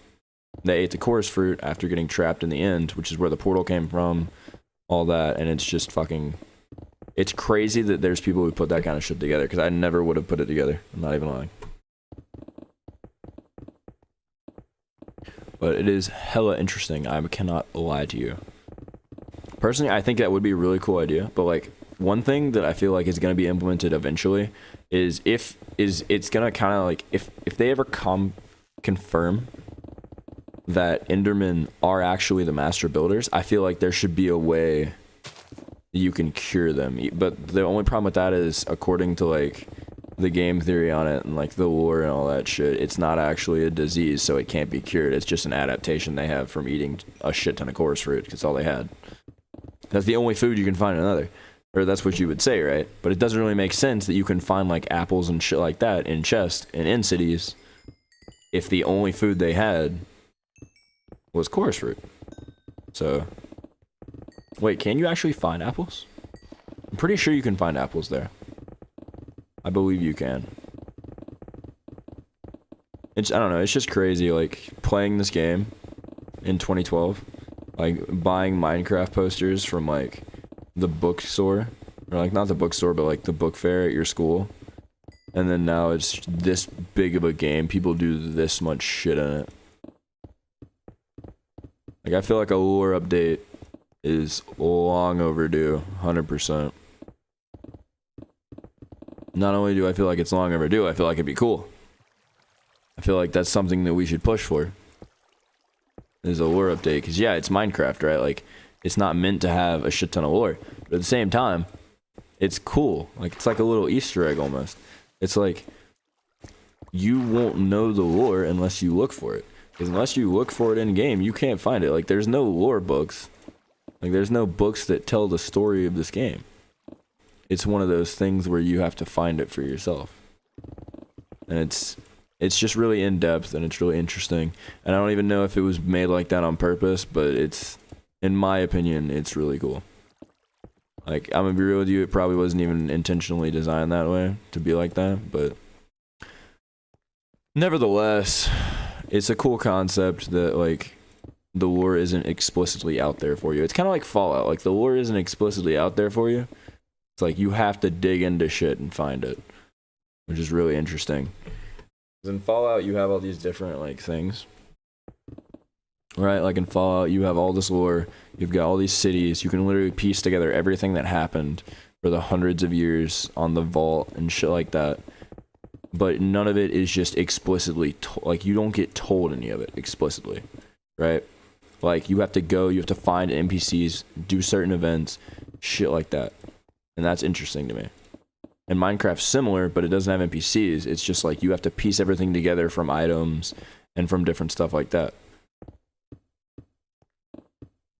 They ate the chorus fruit after getting trapped in the end, which is where the portal came from, all that, and it's just fucking... It's crazy that there's people who put that kind of shit together, because I never would have put it together. I'm not even lying. But it is hella interesting. I cannot lie to you. Personally, I think that would be a really cool idea, but, like, one thing that I feel like is going to be implemented eventually is it's going to kind of, like, if they ever confirm that Endermen are actually the master builders, I feel like there should be a way you can cure them. But the only problem with that is, according to like the game theory on it and like the lore and all that shit, it's not actually a disease, so it can't be cured. It's just an adaptation they have from eating a shit ton of chorus fruit. That's all they had. That's the only food you can find in another. Or that's what you would say, right? But it doesn't really make sense that you can find like apples and shit like that in chests and in cities if the only food they had was chorus fruit. So, wait, can you actually find apples? I'm pretty sure you can find apples there. I believe you can. I don't know, it's just crazy, like, playing this game in 2012, like, buying Minecraft posters from, like, the bookstore, or, like, not the bookstore, but, like, the book fair at your school, and then now it's this big of a game, people do this much shit in it. Like, I feel like a lore update is long overdue, 100%. Not only do I feel like it's long overdue, I feel like it'd be cool. I feel like that's something that we should push for. Is a lore update, because yeah, it's Minecraft, right? Like, it's not meant to have a shit ton of lore, but at the same time, it's cool. Like, it's like a little Easter egg almost. It's like, you won't know the lore unless you look for it. Because unless you look for it in game, you can't find it. Like, there's no lore books. Like, there's no books that tell the story of this game. It's one of those things where you have to find it for yourself. And it's just really in-depth, and it's really interesting. And I don't even know if it was made like that on purpose, but it's, in my opinion, it's really cool. Like, I'm gonna be real with you, it probably wasn't even intentionally designed that way, to be like that, but nevertheless, it's a cool concept that, like, the lore isn't explicitly out there for you. It's kind of like Fallout. Like, the lore isn't explicitly out there for you. It's like, you have to dig into shit and find it, which is really interesting. In Fallout, you have all these different, like, things. Right? Like, in Fallout, you have all this lore. You've got all these cities. You can literally piece together everything that happened for the hundreds of years on the vault and shit like that. But none of it is just explicitly, like, you don't get told any of it explicitly. Right? Like, you have to go, you have to find NPCs, do certain events, shit like that. And that's interesting to me. And Minecraft's similar, but it doesn't have NPCs. It's just like, you have to piece everything together from items and from different stuff like that.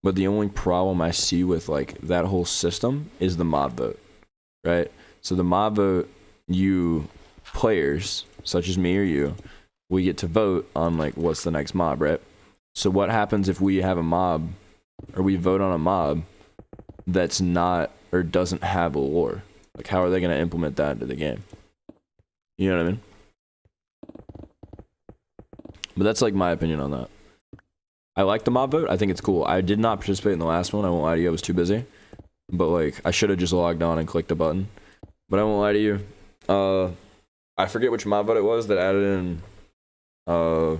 But the only problem I see with, like, that whole system is the mob vote, right? So the mob vote, you players, such as me or you, we get to vote on, like, what's the next mob, right? So what happens if we have a mob, or we vote on a mob that's not, or doesn't have a lore? Like, how are they going to implement that into the game? You know what I mean? But that's, like, my opinion on that. I like the mob vote. I think it's cool. I did not participate in the last one. I won't lie to you. I was too busy. But, like, I should have just logged on and clicked the button. But I won't lie to you. I forget which mob vote it was that added in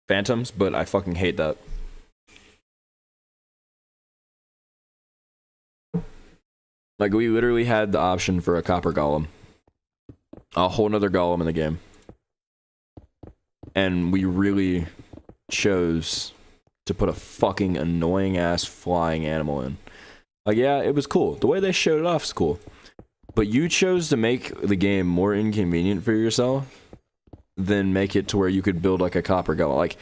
phantoms, but I fucking hate that. Like, we literally had the option for a copper golem. A whole nother golem in the game. And we really chose to put a fucking annoying ass flying animal in. Like, yeah, it was cool. The way they showed it off is cool. But you chose to make the game more inconvenient for yourself than make it to where you could build, like, a copper golem. Like,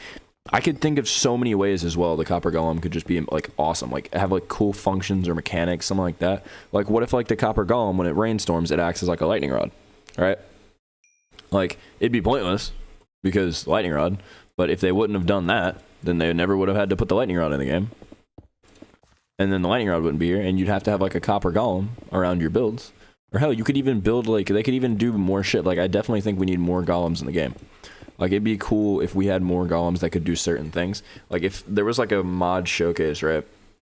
I could think of so many ways as well the copper golem could just be, like, awesome. Like, have, like, cool functions or mechanics, something like that. Like, what if, like, the copper golem, when it rainstorms, it acts as, like, a lightning rod, right? Like, it'd be pointless because lightning rod. But if they wouldn't have done that, then they never would have had to put the lightning rod in the game. And then the lightning rod wouldn't be here, and you'd have to have, like, a copper golem around your builds. Or hell, you could even build, like, they could even do more shit. Like, I definitely think we need more golems in the game. Like, it'd be cool if we had more golems that could do certain things. Like, if there was, like, a mod showcase, right?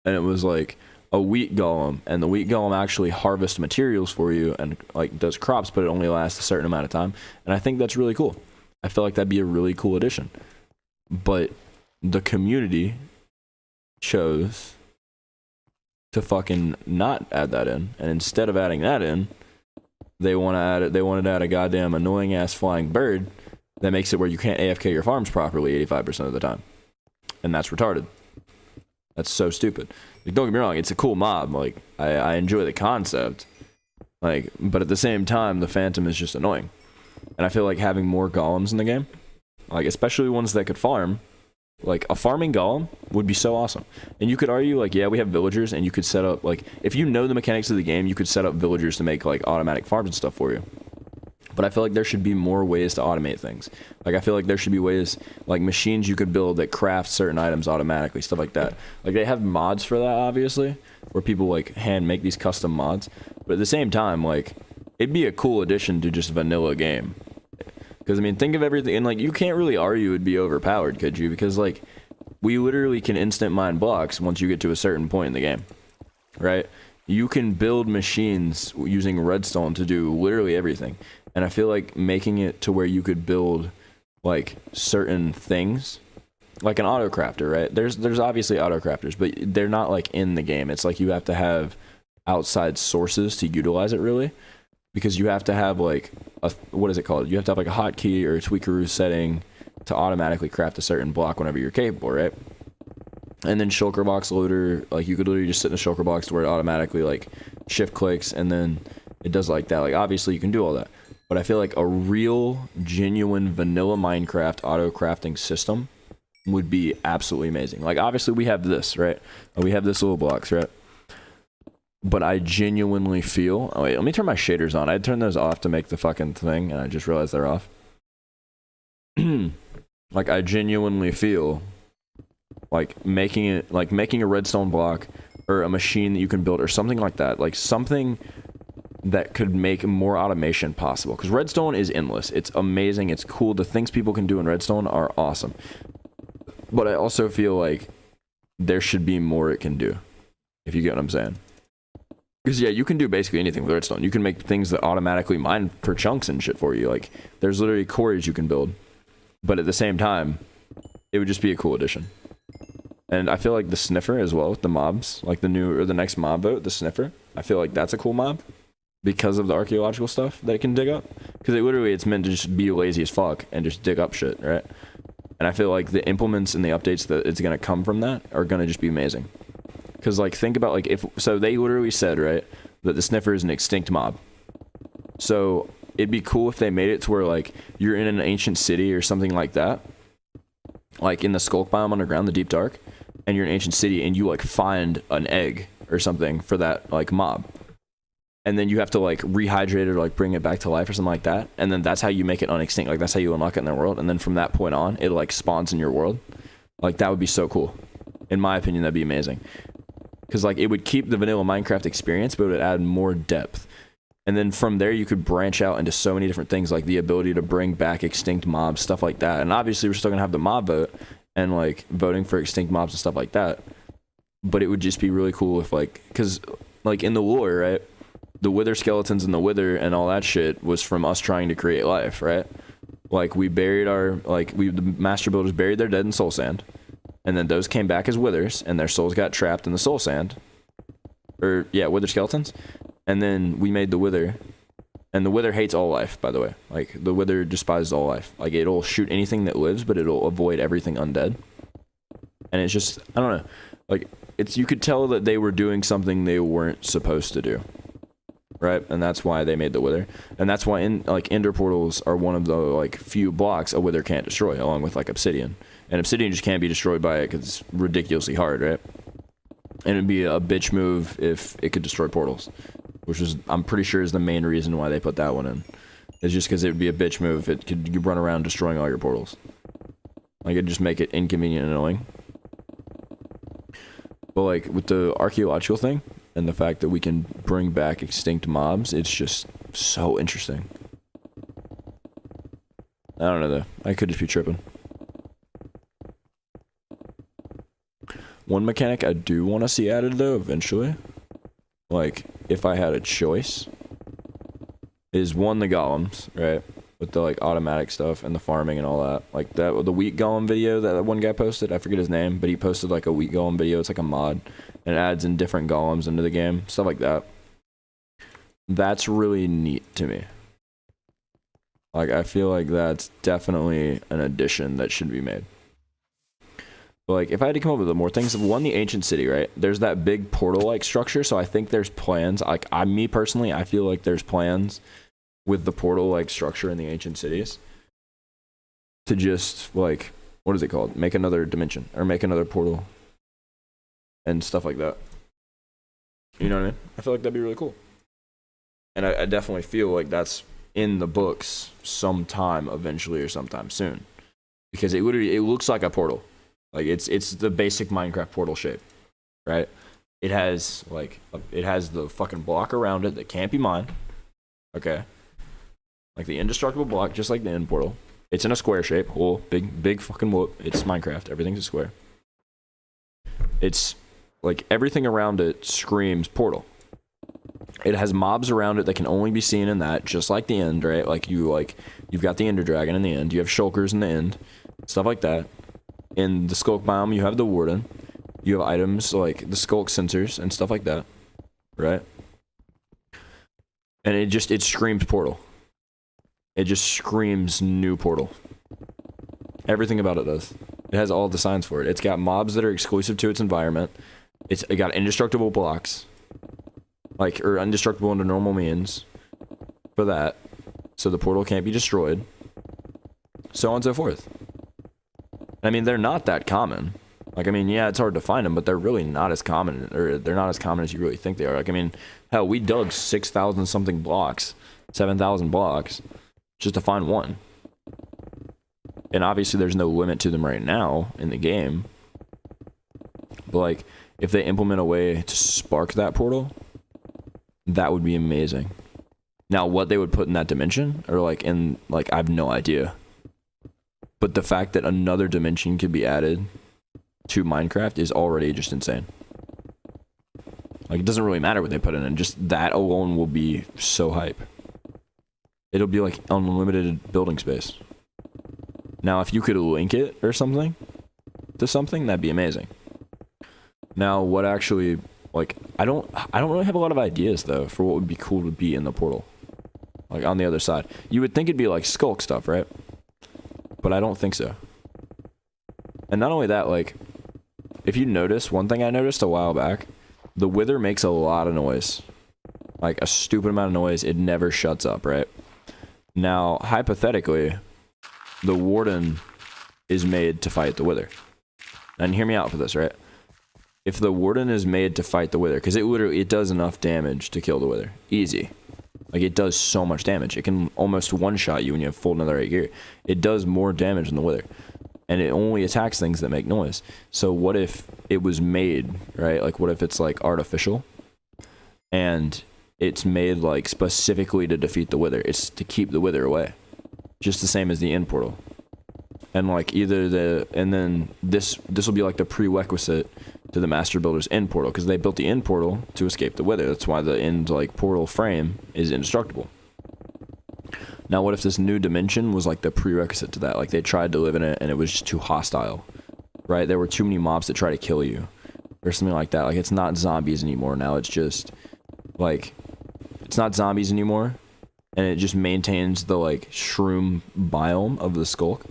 And it was, like, a wheat golem, and the wheat golem actually harvests materials for you and, like, does crops, but it only lasts a certain amount of time. And I think that's really cool. I feel like that'd be a really cool addition. But the community chose to fucking not add that in, and instead of adding that in, they want to add it. They wanted to add a goddamn annoying ass flying bird that makes it where you can't AFK your farms properly 85% of the time. and that's retarded. That's so stupid. Like, don't get me wrong, it's a cool mob. Like, I enjoy the concept. Like, but at the same time, the Phantom is just annoying. And I feel like having more golems in the game, like especially ones that could farm, like a farming golem would be so awesome. And you could argue like, yeah, we have villagers, and you could set up like, if you know the mechanics of the game, you could set up villagers to make like automatic farms and stuff for you. But I feel like there should be more ways to automate things. Like, I feel like there should be ways, like machines you could build that craft certain items automatically, stuff like that. Like, they have mods for that, obviously, where people, like, hand make these custom mods. But at the same time, like, it'd be a cool addition to just vanilla game. Because, I mean, think of everything, and, like, you can't really argue it'd be overpowered, could you? Because, like, we literally can instant mine blocks once you get to a certain point in the game, right? You can build machines using redstone to do literally everything. And I feel like making it to where you could build like certain things, like an auto crafter, right? There's obviously auto crafters, but they're not like in the game. It's like you have to have outside sources to utilize it, really, because you have to have like what is it called? You have to have like a hotkey or a tweakeroo setting to automatically craft a certain block whenever you're capable, right? And then shulker box loader, like you could literally just sit in a shulker box to where it automatically like shift clicks and then it does like that. Like obviously you can do all that. But I feel like a real, genuine vanilla Minecraft auto-crafting system would be absolutely amazing. Like, obviously, we have this, right? We have this little blocks, right? But I genuinely feel... Oh, wait, let me turn my shaders on. I turned those off to make the fucking thing, and I just realized they're off. Like, I genuinely feel like making a redstone block or a machine that you can build or something like that. Like, something that could make more automation possible, because redstone is endless. It's amazing, it's cool, the things people can do in redstone are awesome, but I also feel like there should be more it can do, if you get what I'm saying. Because yeah, you can do basically anything with redstone. You can make things that automatically mine for chunks and shit for you. Like, there's literally quarries you can build, but at the same time it would just be a cool addition. And I feel like the sniffer as well with the mobs, like the new or the next mob vote, the sniffer, I feel like that's a cool mob because of the archaeological stuff that it can dig up. Because it's meant to just be lazy as fuck and just dig up shit, right? And I feel like the implements and the updates that it's going to come from that are going to just be amazing. Because, like, think about, like, so they literally said, right, that the sniffer is an extinct mob. So it'd be cool if they made it to where, like, you're in an ancient city or something like that, like in the Skulk biome underground, the Deep Dark, and you're in an ancient city and you, like, find an egg or something for that, like, mob. And then you have to like rehydrate it or like bring it back to life or something like that. And then that's how you make it unextinct. Like that's how you unlock it in the world. And then from that point on, it like spawns in your world. Like that would be so cool. In my opinion, that'd be amazing. Because like it would keep the vanilla Minecraft experience, but it would add more depth. And then from there, you could branch out into so many different things, like the ability to bring back extinct mobs, stuff like that. And obviously, we're still gonna have the mob vote and like voting for extinct mobs and stuff like that. But it would just be really cool if like, because like in the lore, right? The wither skeletons and the wither and all that shit was from us trying to create life, right? Like we buried the master builders buried their dead in soul sand, and then those came back as withers, and their souls got trapped in the soul sand, or yeah, wither skeletons, and then we made the wither, and the wither hates all life, by the way. Like the wither despises all life. Like it'll shoot anything that lives, but it'll avoid everything undead. And it's just, I don't know, like you could tell that they were doing something they weren't supposed to do. Right, and that's why they made the wither, and that's why ender portals are one of the like few blocks a wither can't destroy, along with like obsidian. And obsidian just can't be destroyed by it because it's ridiculously hard, right? And it'd be a bitch move if it could destroy portals, which is I'm pretty sure is the main reason why they put that one in. It's just because it would be a bitch move if you run around destroying all your portals. Like it'd just make it inconvenient and annoying. But like with the archaeological thing, and the fact that we can bring back extinct mobs, it's just so interesting. I don't know though. I could just be tripping. One mechanic I do want to see added though, eventually, like if I had a choice, is one, the golems, right? With the like automatic stuff and the farming and all that. Like the wheat golem video that one guy posted, I forget his name, but he posted like a wheat golem video. It's like a mod. And it adds in different golems into the game, stuff like that. That's really neat to me. Like, I feel like that's definitely an addition that should be made. But like, if I had to come up with more things, one, the ancient city, right? There's that big portal-like structure, so I think there's plans. Like, me personally, I feel like there's plans with the portal-like structure in the ancient cities to just like, what is it called? Make another dimension or make another portal and stuff like that. You know what I mean? I feel like that'd be really cool. And I definitely feel like that's in the books sometime eventually or sometime soon, because it looks like a portal. Like it's the basic Minecraft portal shape, right? It has the fucking block around it that can't be mined. Okay. Like the indestructible block, just like the end portal. It's in a square shape. Oh, big fucking whoop. It's Minecraft. Everything's a square. It's like everything around it screams portal. It has mobs around it that can only be seen in that, just like the end, right? You've got the Ender Dragon in the end. You have shulkers in the end, stuff like that. In the Skulk biome, you have the Warden. You have items like the Skulk sensors and stuff like that, right? And it screams portal. It just screams new portal. Everything about it does. It has all the signs for it. It's got mobs that are exclusive to its environment. It got indestructible blocks, or indestructible under normal means for that, so the portal can't be destroyed, so on and so forth. I mean, they're not that common. Like, I mean, yeah, it's hard to find them, but they're really not as common, or they're not as common as you really think they are. Like, I mean, hell, we dug 6,000 something blocks, 7,000 blocks, just to find one. And obviously there's no limit to them right now in the game. But like, if they implement a way to spark that portal, that would be amazing. Now, what they would put in that dimension, or I have no idea. But the fact that another dimension could be added to Minecraft is already just insane. Like, it doesn't really matter what they put in, just that alone will be so hype. It'll be like unlimited building space. Now, if you could link it or something to something, that'd be amazing. Now, what actually, I don't really have a lot of ideas though for what would be cool to be in the portal. Like on the other side, you would think it'd be like Skulk stuff, right? But I don't think so. And not only that, like, if you notice, one thing I noticed a while back, the Wither makes a lot of noise. Like a stupid amount of noise. It never shuts up, right? Now, hypothetically, the Warden is made to fight the Wither. And hear me out for this, right? If the Warden is made to fight the Wither, because it does enough damage to kill the Wither. Easy. Like, it does so much damage. It can almost one-shot you when you have full netherite gear. It does more damage than the Wither. And it only attacks things that make noise. So what if it was made, right? Like, what if it's, like, artificial? And it's made, like, specifically to defeat the Wither. It's to keep the Wither away. Just the same as the end portal. And, like, and then this will be, like, the prerequisite to the Master Builder's end portal, because they built the end portal to escape the Wither. That's why the end, like, portal frame is indestructible. Now, what if this new dimension was, like, the prerequisite to that? Like, they tried to live in it, and it was just too hostile, right? There were too many mobs that try to kill you, or something like that. Like, it's not zombies anymore. Now it's just, like, it's not zombies anymore, and it just maintains the, like, shroom biome of the Skulk.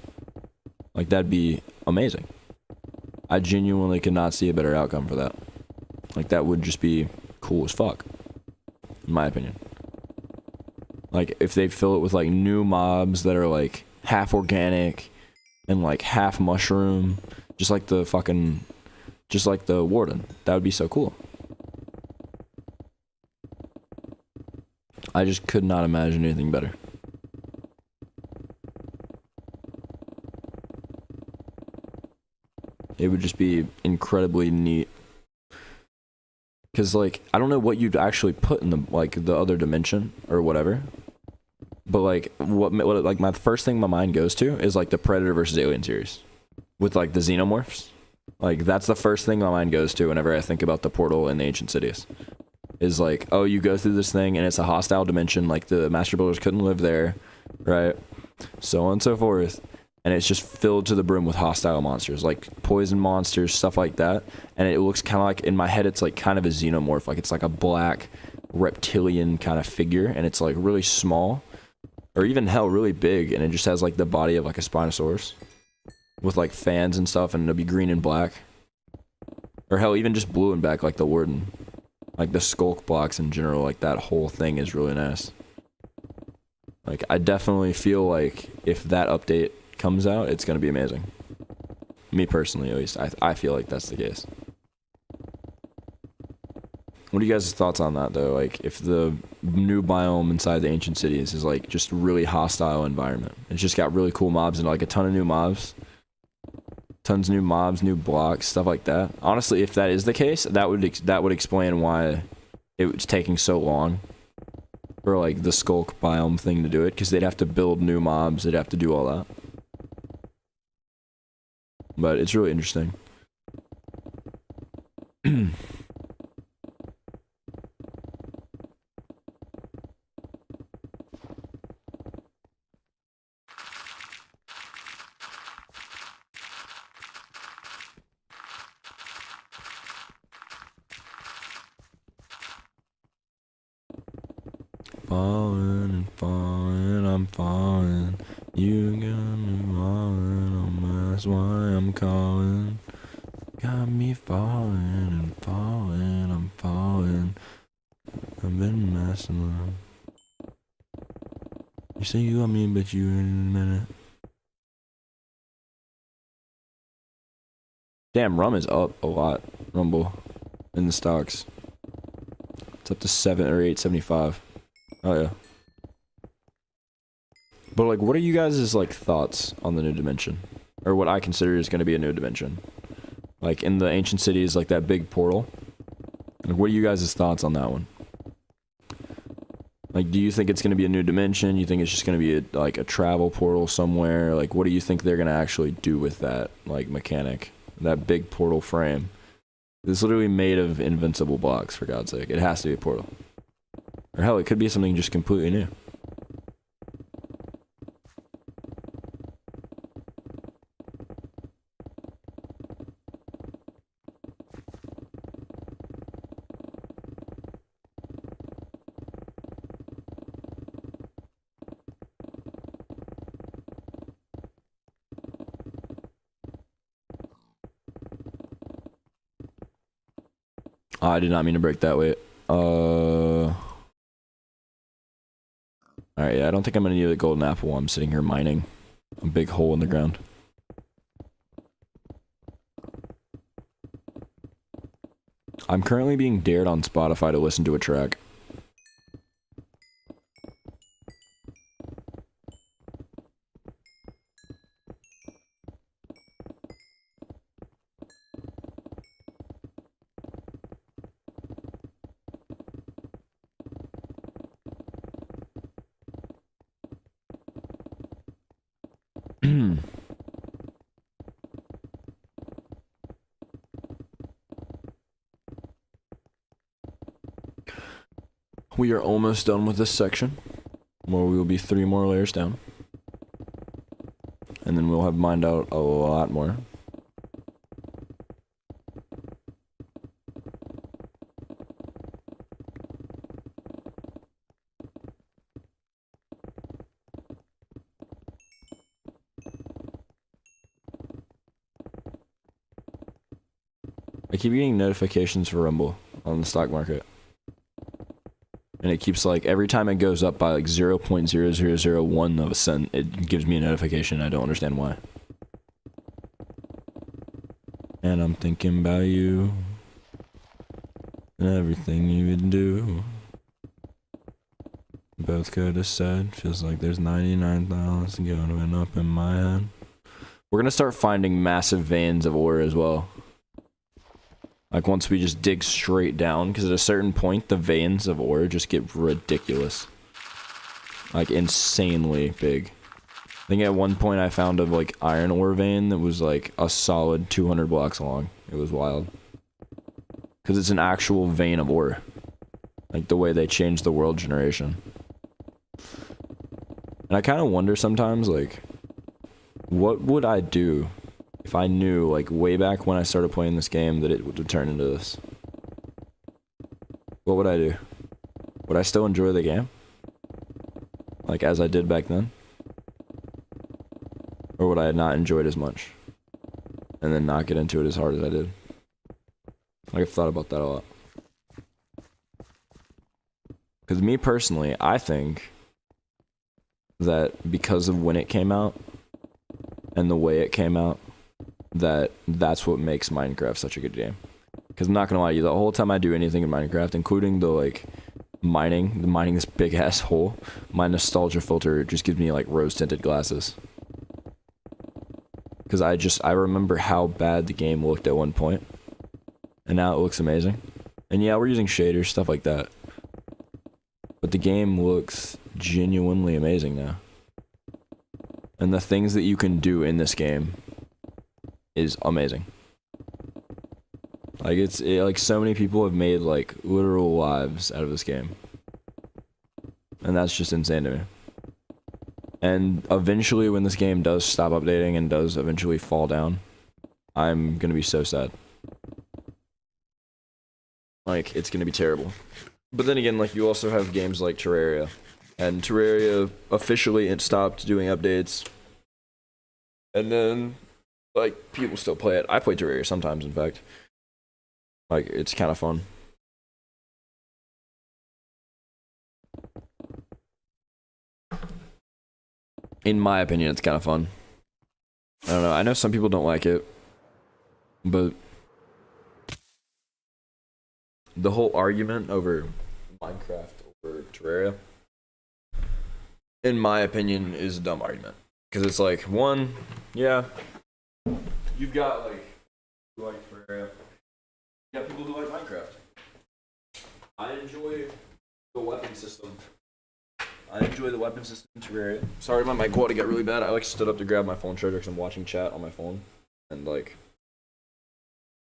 Like, that'd be amazing. I genuinely could not see a better outcome for that. Like, that would just be cool as fuck, in my opinion. Like, if they fill it with, like, new mobs that are, like, half organic and, like, half mushroom, just like the Warden. That would be so cool. I just could not imagine anything better. It would just be incredibly neat. Because, like, I don't know what you'd actually put in the other dimension or whatever. But, like, like, my first thing my mind goes to is, like, the Predator versus Alien series. With, like, the Xenomorphs. Like, that's the first thing my mind goes to whenever I think about the portal in the ancient cities. Is, like, oh, you go through this thing and it's a hostile dimension. Like, the Master Builders couldn't live there. Right? So on and so forth. And it's just filled to the brim with hostile monsters, like poison monsters, stuff like that. And it looks kind of like, in my head, it's like kind of a xenomorph. Like, it's like a black reptilian kind of figure, and it's like really small, or even hell, really big, and it just has like the body of like a Spinosaurus. with like fans and stuff, and it'll be green and black. Or hell, even just blue and black, like the Warden. Like the Skulk blocks in general, like that whole thing is really nice. Like, I definitely feel like if that update comes out, it's gonna be amazing. Me personally, at least, I feel like that's the case. What are you guys' thoughts on that, though? Like, if the new biome inside the Ancient Cities is, like, just really hostile environment. It's just got really cool mobs and, like, a ton of new mobs. Tons of new mobs, new blocks, stuff like that. Honestly, if that is the case, that would explain why it was taking so long for, like, the Skulk biome thing to do it. Because they'd have to build new mobs, they'd have to do all that. But it's really interesting. Falling and falling, I'm falling. You got me falling, that's why I'm calling. Got me falling and falling, I'm falling. I've been messing around. You say you got me, but you in a minute. Damn, rum is up a lot, Rumble, in the stocks. It's up to 7 or 8.75. Oh yeah. But like, what are you guys' like thoughts on the new dimension? Or what I consider is going to be a new dimension? Like in the Ancient Cities, like that big portal. Like, what are you guys' thoughts on that one? Like, do you think it's going to be a new dimension? You think it's just going to be like a travel portal somewhere? Like, what do you think they're going to actually do with that, like, mechanic? That big portal frame. It's literally made of invincible blocks, for God's sake. It has to be a portal. Or hell, it could be something just completely new. Oh, I did not mean to break that weight. Alright, yeah, I don't think I'm gonna need a golden apple while I'm sitting here mining a big hole in the ground. I'm currently being dared on Spotify to listen to a track. We are almost done with this section, where we will be 3 more layers down. And then we'll have mined out a lot more. I keep getting notifications for Rumble on the stock market. And it keeps like, every time it goes up by like 0.0001 of a cent, it gives me a notification. I don't understand why. And I'm thinking about you. And everything you would do. Both could have said, feels like there's 99,000 going up in my head. We're gonna start finding massive veins of ore as well. Like, once we just dig straight down, because at a certain point, the veins of ore just get ridiculous. Like, insanely big. I think at one point I found a, like, iron ore vein that was, like, a solid 200 blocks long. It was wild. Because it's an actual vein of ore. Like, the way they changed the world generation. And I kind of wonder sometimes, like, what would I do if I knew, like, way back when I started playing this game that it would turn into this? What would I do? Would I still enjoy the game? Like, as I did back then? Or would I not enjoy it as much? and then not get into it as hard as I did. Like, I've thought about that a lot. Because me personally, I think that because of when it came out and the way it came out, that's what makes Minecraft such a good game. Because I'm not gonna lie to you, the whole time I do anything in Minecraft, including the like mining this big ass hole, my nostalgia filter just gives me like rose tinted glasses. Because I remember how bad the game looked at one point, and now it looks amazing. And yeah, we're using shaders, stuff like that. But the game looks genuinely amazing now. And the things that you can do in this game is amazing. Like, like so many people have made like literal lives out of this game. And that's just insane to me. And eventually when this game does stop updating and does eventually fall down, I'm gonna be so sad. Like, it's gonna be terrible. But then again, like, you also have games like Terraria. And Terraria officially it stopped doing updates. And then, like, people still play it. I play Terraria sometimes, in fact. Like, it's kind of fun. In my opinion, it's kind of fun. I don't know. I know some people don't like it. But the whole argument over Minecraft over Terraria, in my opinion, is a dumb argument. Because it's like, one, yeah, you've got like, who like Terraria, you got people who like Minecraft. I enjoy the weapon system. I enjoy the weapon system in Terraria. Sorry, my mic quality got really bad. I like stood up to grab my phone charger because I'm watching chat on my phone. And like,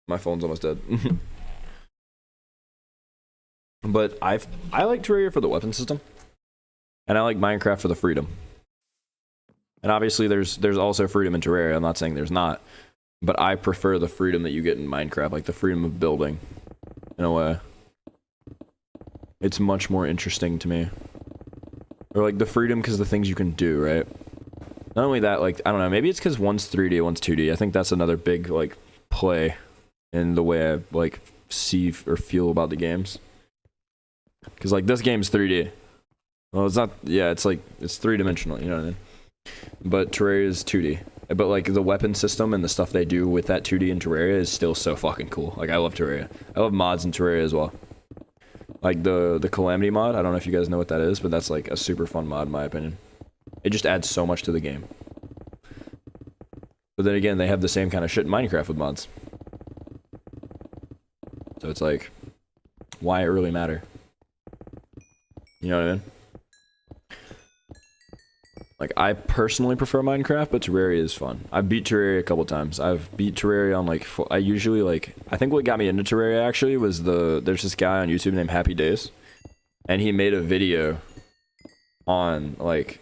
my phone's almost dead. But I like Terraria for the weapon system. And I like Minecraft for the freedom. And obviously there's also freedom in Terraria. I'm not saying there's not. But I prefer the freedom that you get in Minecraft, like the freedom of building. In a way. It's much more interesting to me. Or like the freedom because the things you can do, right? Not only that, like, I don't know, maybe it's because one's 3D, one's 2D. I think that's another big, like, play in the way I, like, see or feel about the games. Because, like, this game's 3D. Well, it's not, yeah, it's like, it's three-dimensional, you know what I mean? But Terraria is 2D. But, like, the weapon system and the stuff they do with that 2D in Terraria is still so fucking cool. Like, I love Terraria. I love mods in Terraria as well. Like, the Calamity mod, I don't know if you guys know what that is, but that's, like, a super fun mod, in my opinion. It just adds so much to the game. But then again, they have the same kind of shit in Minecraft with mods. So it's like, why it really matter? You know what I mean? Like, I personally prefer Minecraft, but Terraria is fun. I've beat Terraria a couple times. I've beat Terraria on, like, I usually, like, I think what got me into Terraria, actually, was there's this guy on YouTube named Happy Days. And he made a video on, like,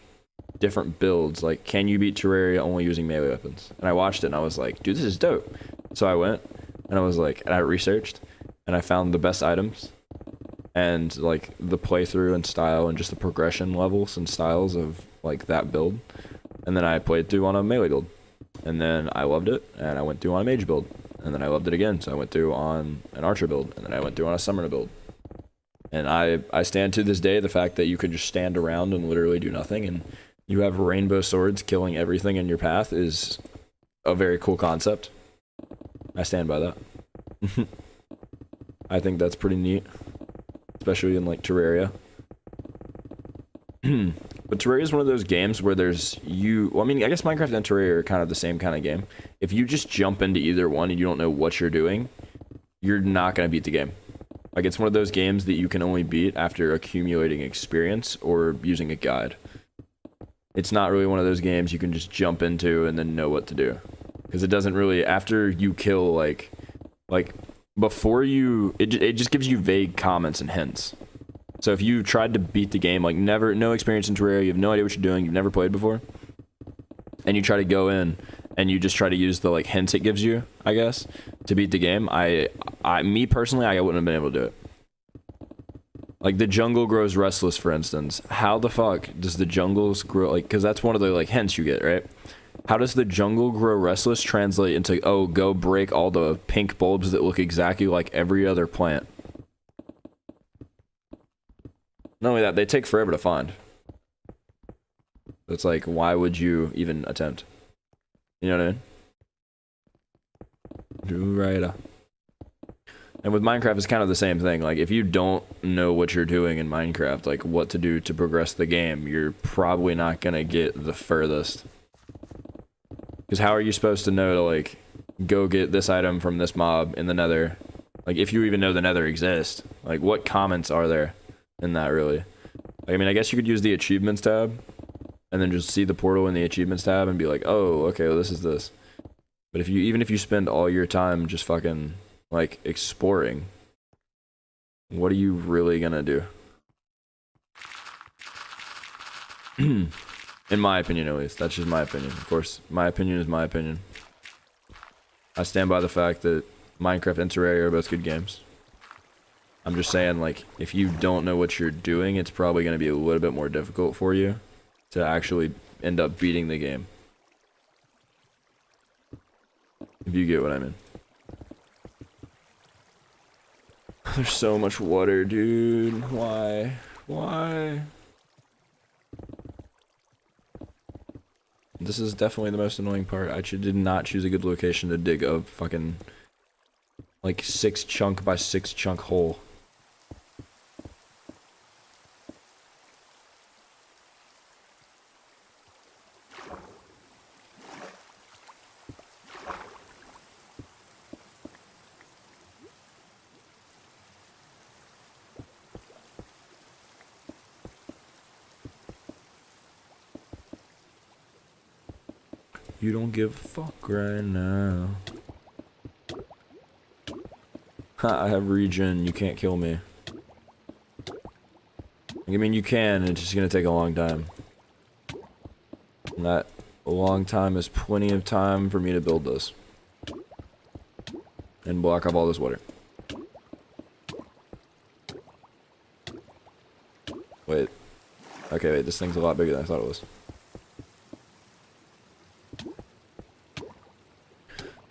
different builds. Like, can you beat Terraria only using melee weapons? And I watched it, and I was like, dude, this is dope. So I went, and I was like, and I researched, and I found the best items. And, like, the playthrough and style and just the progression levels and styles of, like, that build. And then I played through on a melee build. And then I loved it, and I went through on a mage build. And then I loved it again, so I went through on an archer build. And then I went through on a summoner build. And I stand to this day the fact that you could just stand around and literally do nothing, and you have rainbow swords killing everything in your path is a very cool concept. I stand by that. I think that's pretty neat. Especially in, like, Terraria. But Terraria is one of those games where there's well, I mean, I guess Minecraft and Terraria are kind of the same kind of game. If you just jump into either one and you don't know what you're doing, you're not going to beat the game. Like, it's one of those games that you can only beat after accumulating experience or using a guide. It's not really one of those games you can just jump into and then know what to do. Because it doesn't really, after you kill, like before you, it just gives you vague comments and hints. So if you tried to beat the game, like, no experience in Terraria, you have no idea what you're doing, you've never played before, and you try to go in and you just try to use the, like, hints it gives you, I guess, to beat the game, me personally, I wouldn't have been able to do it. Like, the jungle grows restless, for instance. How the fuck does the jungles grow, like, because that's one of the, like, hints you get, right? How does the jungle grow restless translate into, oh, go break all the pink bulbs that look exactly like every other plant? Not only that, they take forever to find. It's like, why would you even attempt? You know what I mean? Do right. And with Minecraft, it's kind of the same thing. Like, if you don't know what you're doing in Minecraft, like what to do to progress the game, you're probably not gonna get the furthest. Because how are you supposed to know to, like, go get this item from this mob in the nether? Like, if you even know the nether exists. Like, what comments are there in that, really? Like, I mean, I guess you could use the achievements tab, and then just see the portal in the achievements tab and be like, oh, okay, well, this is this. But if you, even if you spend all your time just fucking, like, exploring, what are you really gonna do? In my opinion, at least. That's just my opinion. Of course, my opinion is my opinion. I stand by the fact that Minecraft and Terraria are both good games. I'm just saying, like, if you don't know what you're doing, it's probably gonna be a little bit more difficult for you to actually end up beating the game. If you get what I mean. There's so much water, dude. Why? Why? This is definitely the most annoying part. I did not choose a good location to dig a fucking, like, 6 chunk by 6 chunk hole. You don't give a fuck right now. Ha, I have regen, you can't kill me. I mean, you can, it's just gonna take a long time. And that long time is plenty of time for me to build this. And block off all this water. Wait. Okay, wait, this thing's a lot bigger than I thought it was.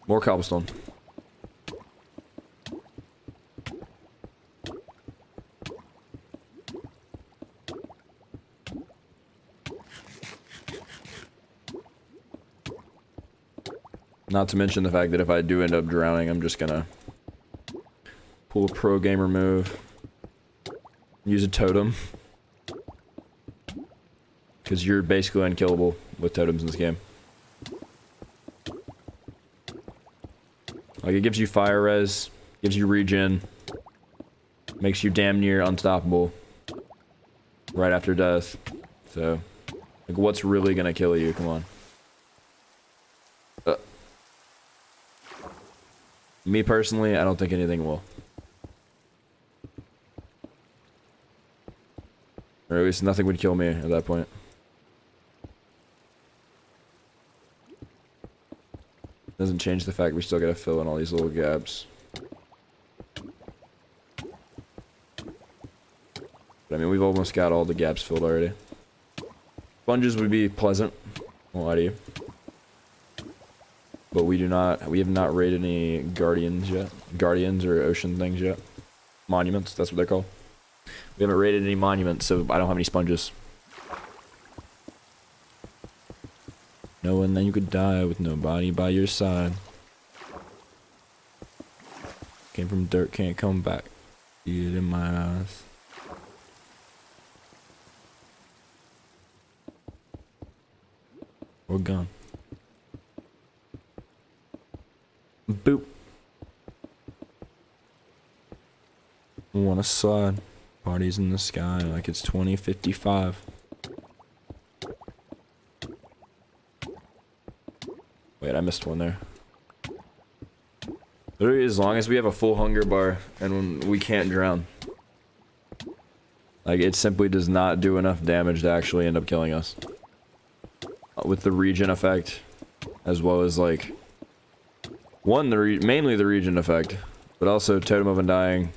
More cobblestone. Not to mention the fact that if I do end up drowning, I'm just gonna pull a pro gamer move. Use a totem. Because you're basically unkillable with totems in this game. Like, it gives you fire res, gives you regen, makes you damn near unstoppable right after death. So, like, what's really gonna kill you? Come on. Me personally, I don't think anything will. Or at least nothing would kill me at that point. Doesn't change the fact we still gotta fill in all these little gaps. But I mean, we've almost got all the gaps filled already. Sponges would be pleasant, won't lie to you. But we have not raided any guardians yet. Guardians or ocean things yet. Monuments, that's what they're called. We haven't raided any monuments, so I don't have any sponges. Knowing that you could die with nobody by your side. Came from dirt, can't come back. See it in my eyes. We're gone. Boop. Wanna slide. Parties in the sky like it's 2055. Wait, I missed one there. Literally, as long as we have a full hunger bar and we can't drown. Like, it simply does not do enough damage to actually end up killing us. With the regen effect, as well as, like, mainly the regen effect, but also Totem of Undying.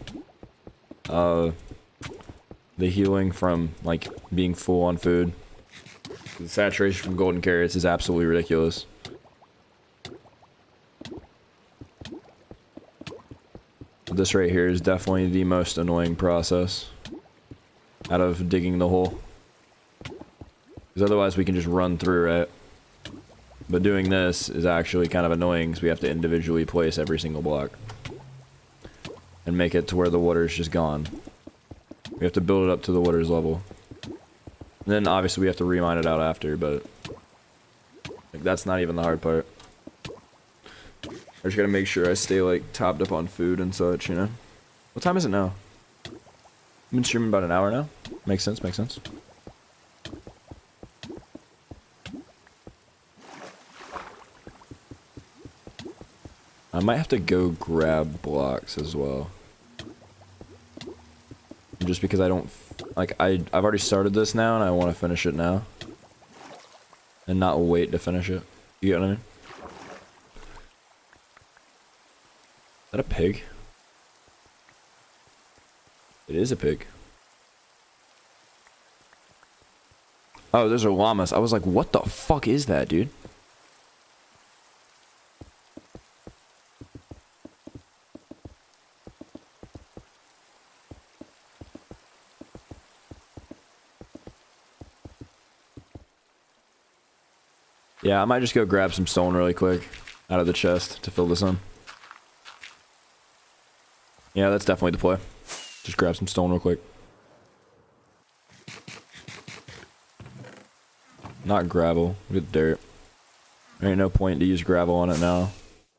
The healing from, like, being full on food. The saturation from golden carrots is absolutely ridiculous. This right here is definitely the most annoying process out of digging the hole. Because otherwise we can just run through, right? But doing this is actually kind of annoying because we have to individually place every single block. And make it to where the water's just gone. We have to build it up to the water's level. And then obviously we have to remine it out after, but like, that's not even the hard part. I just gotta make sure I stay like topped up on food and such, you know? What time is it now? I've been streaming about an hour now. Makes sense, makes sense. I might have to go grab blocks as well. Just because I don't... Like, I've already started this now and I want to finish it now. And not wait to finish it. You get what I mean? Is that a pig? It is a pig. Oh, those are llamas. I was like, what the fuck is that, dude? Yeah, I might just go grab some stone really quick out of the chest to fill this in. Yeah, that's definitely the play. Just grab some stone real quick. Not gravel, get dirt. There ain't no point to use gravel on it now.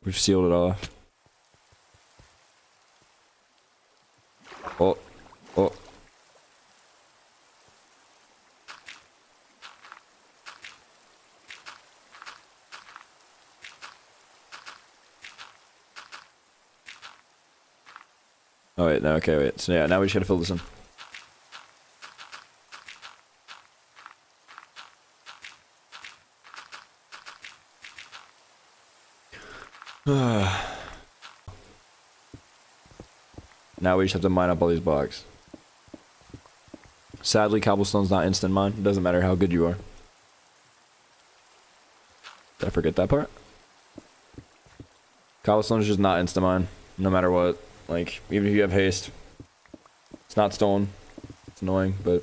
We've sealed it off. Oh, oh. Oh wait, no, okay, wait. So yeah, now we just gotta fill this in. Now we just have to mine up all these blocks. Sadly, cobblestone's not instant mine. It doesn't matter how good you are. Did I forget that part? Cobblestone is just not instant mine, no matter what. Like, even if you have haste, it's not stone. It's annoying, but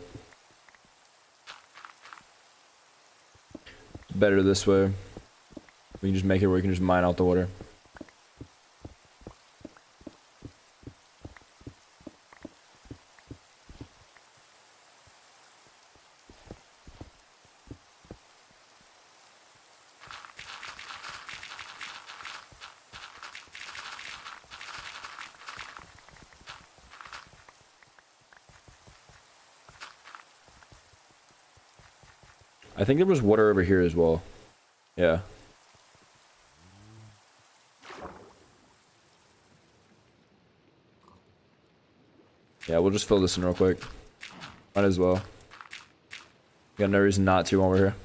it's better this way. We can just make it where we can just mine out the water. I think there was water over here as well. Yeah. Yeah, we'll just fill this in real quick. Might as well. Got no reason not to while we're here.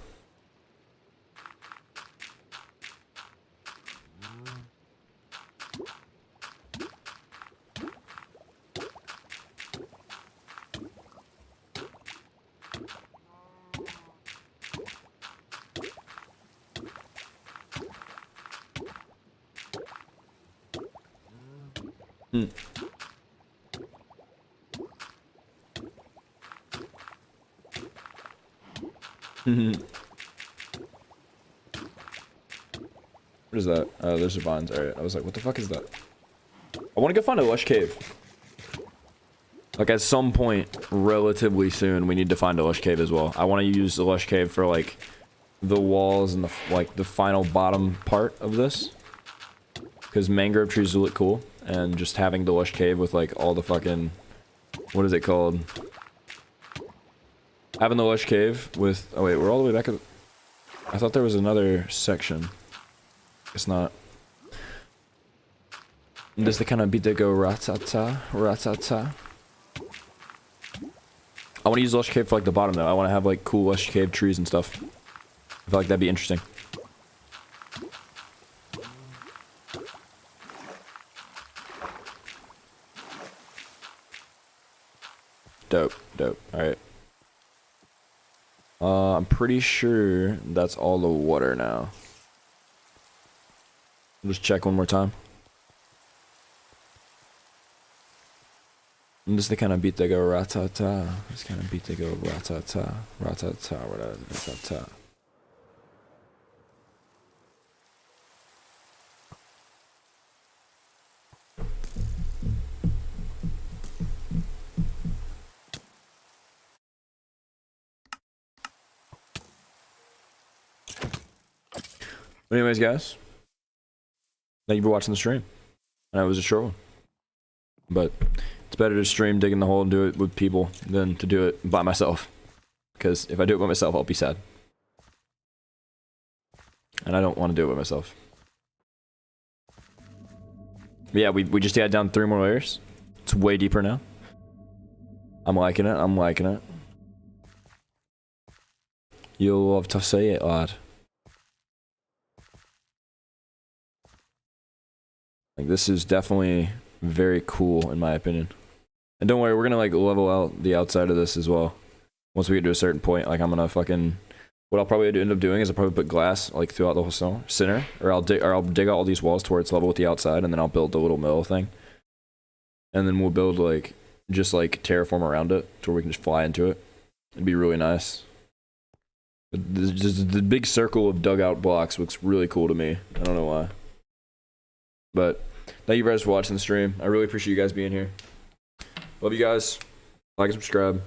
What is that? Oh, those are vines. Alright, I was like, what the fuck is that? I want to go find a lush cave. Like, at some point, relatively soon, we need to find a lush cave as well. I want to use the lush cave for, like, the walls and, the final bottom part of this. Because mangrove trees look cool. And just having the lush cave with, like, all the fucking... What is it called? Having the lush cave with... Oh, wait, we're all the way back at... I thought there was another section. It's not. Does the kind of beat that go ratata, ratata? I want to use lush cave for like the bottom though. I want to have like cool lush cave trees and stuff. I feel like that'd be interesting. Dope, dope. All right. I'm pretty sure that's all the water now. Just check one more time. And just the kind of beat they go rat-ta-ta. This kind of beat they go rat-ta-ta, rat-ta-ta, rat-ta-ta. But anyways, guys, thank you for watching the stream. I know it was a short one, but it's better to stream digging the hole and do it with people than to do it by myself. Because if I do it by myself, I'll be sad. And I don't want to do it by myself. But yeah, we just add down 3 more layers. It's way deeper now. I'm liking it, I'm liking it. You'll love to see it, lad. Like, this is definitely very cool, in my opinion. And don't worry, we're gonna, like, level out the outside of this as well. Once we get to a certain point, like, I'm gonna fucking... What I'll probably end up doing is I'll probably put glass, like, throughout the whole center. Or I'll dig out all these walls to where it's level with the outside, and then I'll build the little middle thing. And then we'll build, like, just, like, terraform around it, to where we can just fly into it. It'd be really nice. But the big circle of dugout blocks looks really cool to me. I don't know why. But thank you guys for watching the stream. I really appreciate you guys being here. Love you guys. Like and subscribe.